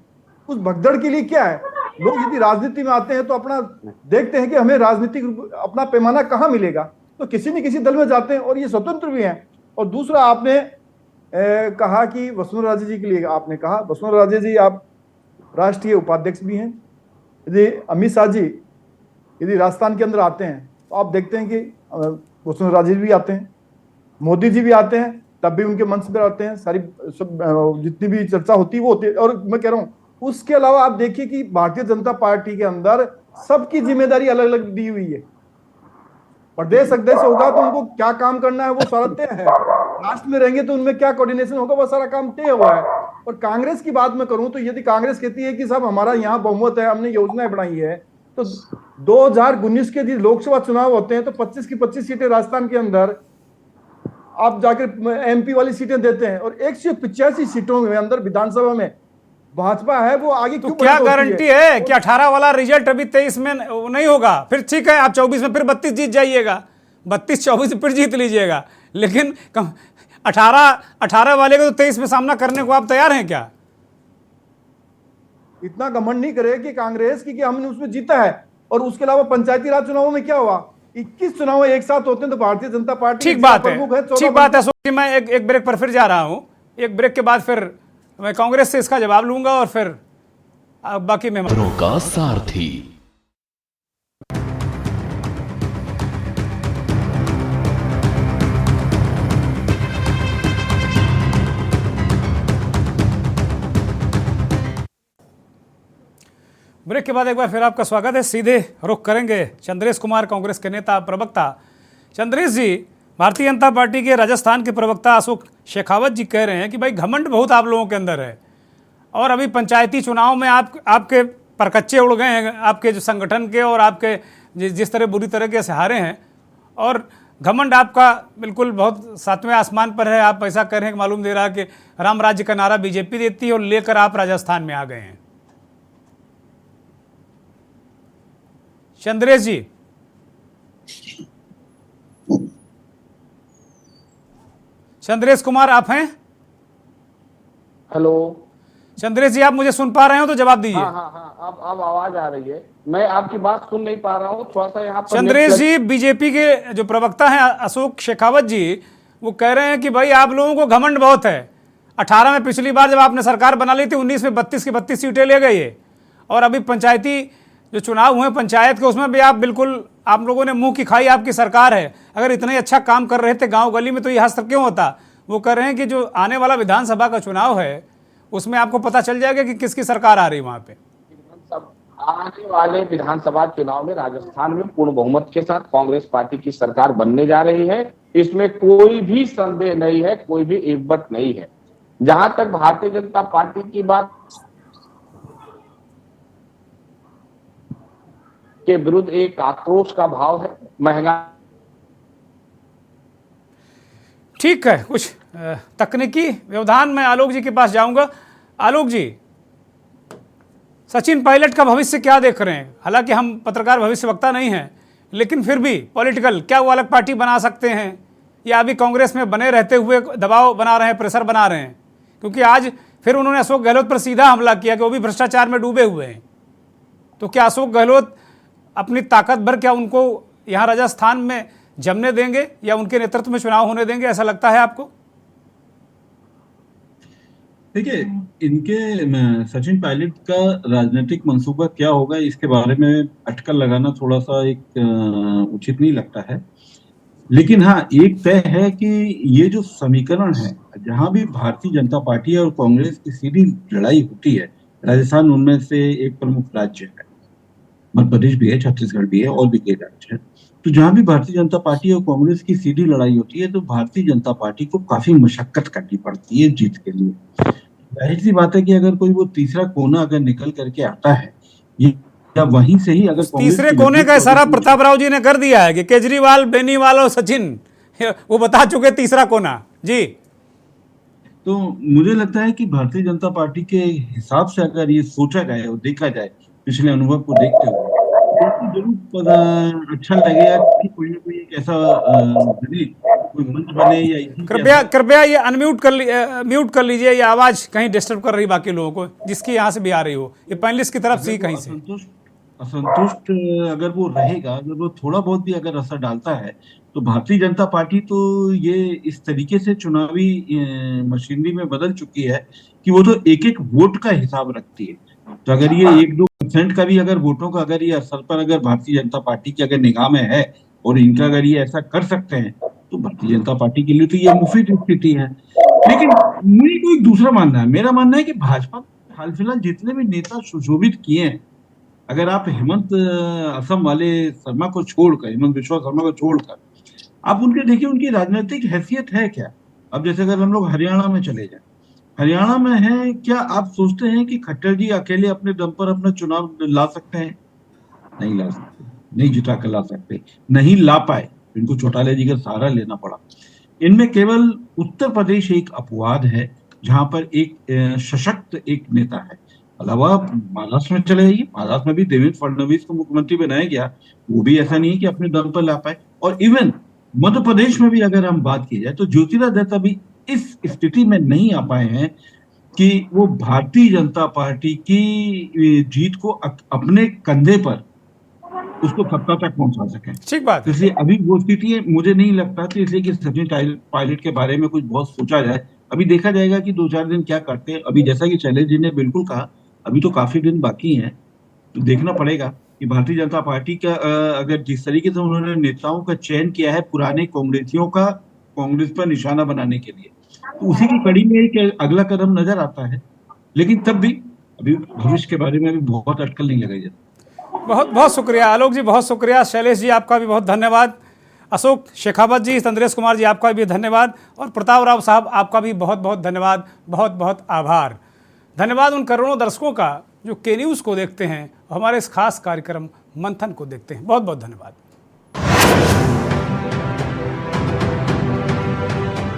उस भगदड़ के लिए क्या है, लोग यदि राजनीति में आते हैं तो अपना देखते हैं कि हमें राजनीतिक अपना पैमाना कहां मिलेगा, तो किसी न किसी दल में जाते हैं और ये स्वतंत्र भी हैं। और दूसरा, आपने कहा कि वसुंधरा राजे जी के लिए, आपने कहा वसुंधरा राजे जी आप राष्ट्रीय उपाध्यक्ष भी हैं। यदि अमित शाह जी यदि राजस्थान के अंदर आते हैं तो आप देखते हैं कि वसुंधरा राजे भी आते हैं, मोदी जी भी आते हैं, तब भी उनके मंच पर आते हैं। सारी सब जितनी भी चर्चा होती है वो होती है। और मैं कह रहा हूँ, उसके अलावा आप देखिए कि भारतीय जनता पार्टी के अंदर सबकी जिम्मेदारी अलग अलग दी हुई है। प्रदेश अध्यक्ष होगा तो उनको क्या काम करना है वो सारा तय है। राष्ट्र में रहेंगे तो उनमें क्या कोऑर्डिनेशन होगा वो सारा काम तय हुआ है। और कांग्रेस की बात मैं करूं तो यदि कांग्रेस कहती है कि साहब हमारा यहाँ बहुमत है, हमने योजनाएं बनाई है, तो 2019 के लोकसभा चुनाव होते हैं तो 25 की 25 सीटें राजस्थान के अंदर आप जाकर एमपी वाली सीटें देते हैं, और 185 सीटों में अंदर विधानसभा में भाजपा है, वो आगे तो क्या गारंटी है कि 18 वाला रिजल्ट अभी 23 में नहीं होगा? फिर ठीक है, आप 24 में फिर 32 जीत जाइएगा, 32-24 फिर जीत लीजिएगा, लेकिन 18 वाले को तो 23 में सामना करने को आप तैयार हैं क्या? इतना घमंड नहीं करे कि कांग्रेस की कि हमने उसमें जीता है। और उसके अलावा पंचायती राज चुनावों में क्या हुआ, 21 चुनाव एक साथ होते हैं तो भारतीय जनता पार्टी ठीक बात है, ठीक बात है। सोचिए, मैं एक ब्रेक पर फिर जा रहा हूं, एक ब्रेक के बाद फिर मैं कांग्रेस से इसका जवाब लूंगा और फिर बाकी मेहमानों का सारथी। ब्रेक के बाद एक बार फिर आपका स्वागत है। सीधे रुख करेंगे चंद्रेश कुमार, कांग्रेस के नेता प्रवक्ता। चंद्रेश जी, भारतीय जनता पार्टी के राजस्थान के प्रवक्ता अशोक शेखावत जी कह रहे हैं कि भाई घमंड बहुत आप लोगों के अंदर है, और अभी पंचायती चुनाव में आपके परकच्चे उड़ गए हैं, आपके जो संगठन के, और आपके जिस तरह बुरी तरह से हारे हैं, और घमंड आपका बिल्कुल बहुत सातवें आसमान पर है। आप ऐसा कह रहे हैं कि मालूम दे रहा है कि राम राज्य का नारा बीजेपी देती है, और लेकर आप राजस्थान में आ गए हैं। चंद्रेश जी, चंद्रेश कुमार आप हैं? हेलो चंद्रेश जी, आप मुझे सुन पा रहे हो तो जवाब दीजिए। हाँ हाँ हाँ, अब आवाज आ रही है। मैं आपकी बात सुन नहीं पा रहा हूँ, थोड़ा सा यहाँ पर चंद्रेश जी, बीजेपी के जो प्रवक्ता हैं अशोक शेखावत जी, वो कह रहे हैं कि भाई आप लोगों को घमंड बहुत है। 18 में पिछली बार जब आपने सरकार बना ली थी, 19 में 32 की 32 सीटें ले गए, और अभी पंचायती जो चुनाव हुए पंचायत के, उसमें भी आप बिल्कुल, आप लोगों ने मुंह की खाई, आपकी सरकार है। अगर इतने अच्छा काम कर रहे थे गांव गली में तो ये हादसा क्यों होता? वो कह रहे हैं कि जो आने वाला विधानसभा का चुनाव है उसमें आपको पता चल जाएगा कि किसकी सरकार आ रही है वहां पे। आने वाले विधानसभा चुनाव में राजस्थान में पूर्ण बहुमत के साथ कांग्रेस पार्टी की सरकार बनने जा रही है, इसमें कोई भी संदेह नहीं है, कोई भी एकमत नहीं है। जहां तक भारतीय जनता पार्टी की बात के विरुद्ध एक आक्रोश का भाव है, महंगा ठीक है, कुछ तकनीकी व्यवधान में आलोक जी के पास जाऊंगा। आलोक जी, सचिन पायलट का भविष्य क्या देख रहे हैं? हालांकि हम पत्रकार भविष्यवक्ता नहीं हैं, लेकिन फिर भी पॉलिटिकल, क्या वो अलग पार्टी बना सकते हैं या अभी कांग्रेस में बने रहते हुए दबाव बना रहे हैं, प्रेशर बना रहे हैं? क्योंकि आज फिर उन्होंने अशोक गहलोत पर सीधा हमला किया कि वो भी भ्रष्टाचार में डूबे हुए हैं। तो क्या अशोक गहलोत अपनी ताकत भर क्या उनको यहाँ राजस्थान में जमने देंगे या उनके नेतृत्व में चुनाव होने देंगे, ऐसा लगता है आपको? देखिए, इनके सचिन पायलट का राजनीतिक मंसूबा क्या होगा, इसके बारे में अटकल लगाना थोड़ा सा एक उचित नहीं लगता है। लेकिन हाँ, एक तय है कि ये जो समीकरण है, जहां भी भारतीय जनता पार्टी और कांग्रेस की सीधी लड़ाई होती है, राजस्थान उनमें से एक प्रमुख राज्य है, मध्य प्रदेश भी है, छत्तीसगढ़ भी है और भी कई राज्य है। तो जहां भी भारतीय जनता पार्टी और कांग्रेस की सीधी लड़ाई होती है तो भारतीय जनता पार्टी को काफी मशक्कत करनी पड़ती है जीत के लिए। जाहिर सी बात है कि अगर कोई वो तीसरा कोना अगर निकल करके आता है, या वहीं से ही अगर तीसरे कोने का इशारा प्रताप राव जी ने कर दिया है कि केजरीवाल, बेनीवाल और सचिन, वो बता चुके तीसरा कोना जी। तो मुझे लगता है कि भारतीय जनता पार्टी के हिसाब से अगर ये सोचा जाए और देखा जाए पिछले अनुभव को देखते हुए, तो जरूर अच्छा लगेगा कि कोई ना कोई एक ऐसा कोई मंच बने या कृपया ये म्यूट कर लीजिए, ये आवाज कहीं डिस्टर्ब कर रही बाकी लोगों को, जिसकी यहाँ से भी आ रही हो, ये पैनलिस्ट की तरफ से कहीं से असंतुष्ट अगर वो रहेगा, अगर वो थोड़ा बहुत भी अगर असर डालता है, तो भारतीय जनता पार्टी तो ये इस तरीके से चुनावी मशीनरी में बदल चुकी है कि वो तो एक एक वोट का हिसाब रखती है। तो अगर ये 1-2% का भी अगर वोटों का अगर ये असर पर अगर भारतीय जनता पार्टी की अगर निगाह में है और इनका अगर ये ऐसा कर सकते हैं, तो भारतीय जनता पार्टी के लिए तो ये मुफीद स्थिति है। लेकिन मुझे कोई दूसरा मानना है, मेरा मानना है कि भाजपा हाल फिलहाल जितने भी नेता सुशोभित किए हैं, अगर आप हेमंत असम वाले शर्मा को छोड़कर, हेमंत बिश्वा शर्मा को छोड़कर आप उनके देखिए, उनकी राजनीतिक हैसियत है क्या? अब जैसे अगर हम लोग हरियाणा में चले जाएं, हरियाणा में है क्या आप सोचते हैं कि खट्टर जी अकेले अपने दम पर अपना चुनाव ला सकते हैं? नहीं ला सकते, नहीं जिता कर ला सकते, नहीं ला पाए, इनको चौटाला जी का सहारा लेना पड़ा। इनमें केवल उत्तर प्रदेश एक अपवाद है जहां पर एक सशक्त एक नेता है। अलावा महाराष्ट्र में चले जाइए, महाराष्ट्र में भी देवेंद्र फडणवीस को मुख्यमंत्री बनाया गया, वो भी ऐसा नहीं है कि अपने दम पर ला पाए। और इवन मध्य प्रदेश में भी अगर हम बात की जाए तो ज्योतिरादित्य दत्ता भी इस स्थिति में नहीं आ पाए हैं कि वो भारतीय जनता पार्टी की जीत को अपने कंधे पर उसको सत्ता तक पहुंचा सके। ठीक बात। इसलिए अभी वो स्थिति मुझे नहीं लगता कि इसलिए कि सचिन पायलट के बारे में कुछ बहुत सोचा जाए। अभी देखा जाएगा कि 2-4 दिन क्या करते हैं। अभी जैसा कि शैलेश जी ने बिल्कुल कहा, अभी तो काफी दिन बाकी हैं, तो देखना पड़ेगा कि भारतीय जनता पार्टी का अगर जिस तरीके से उन्होंने नेताओं का चयन किया है पुराने कांग्रेसियों का कांग्रेस पर निशाना बनाने के लिए, तो उसी की कड़ी में एक अगला कदम नजर आता है। लेकिन तब भी अभी भविष्य के बारे में भी बहुत अटकल नहीं लगाई जाती। बहुत बहुत शुक्रिया आलोक जी, बहुत शुक्रिया। शैलेश जी आपका भी बहुत धन्यवाद। अशोक शेखावत जी, चंद्रेश कुमार जी आपका भी धन्यवाद, और प्रताप राव साहब आपका भी बहुत बहुत धन्यवाद, बहुत बहुत आभार। धन्यवाद उन करोड़ों दर्शकों का जो के न्यूज़ को देखते हैं, हमारे इस खास कार्यक्रम मंथन को देखते हैं। बहुत बहुत धन्यवाद।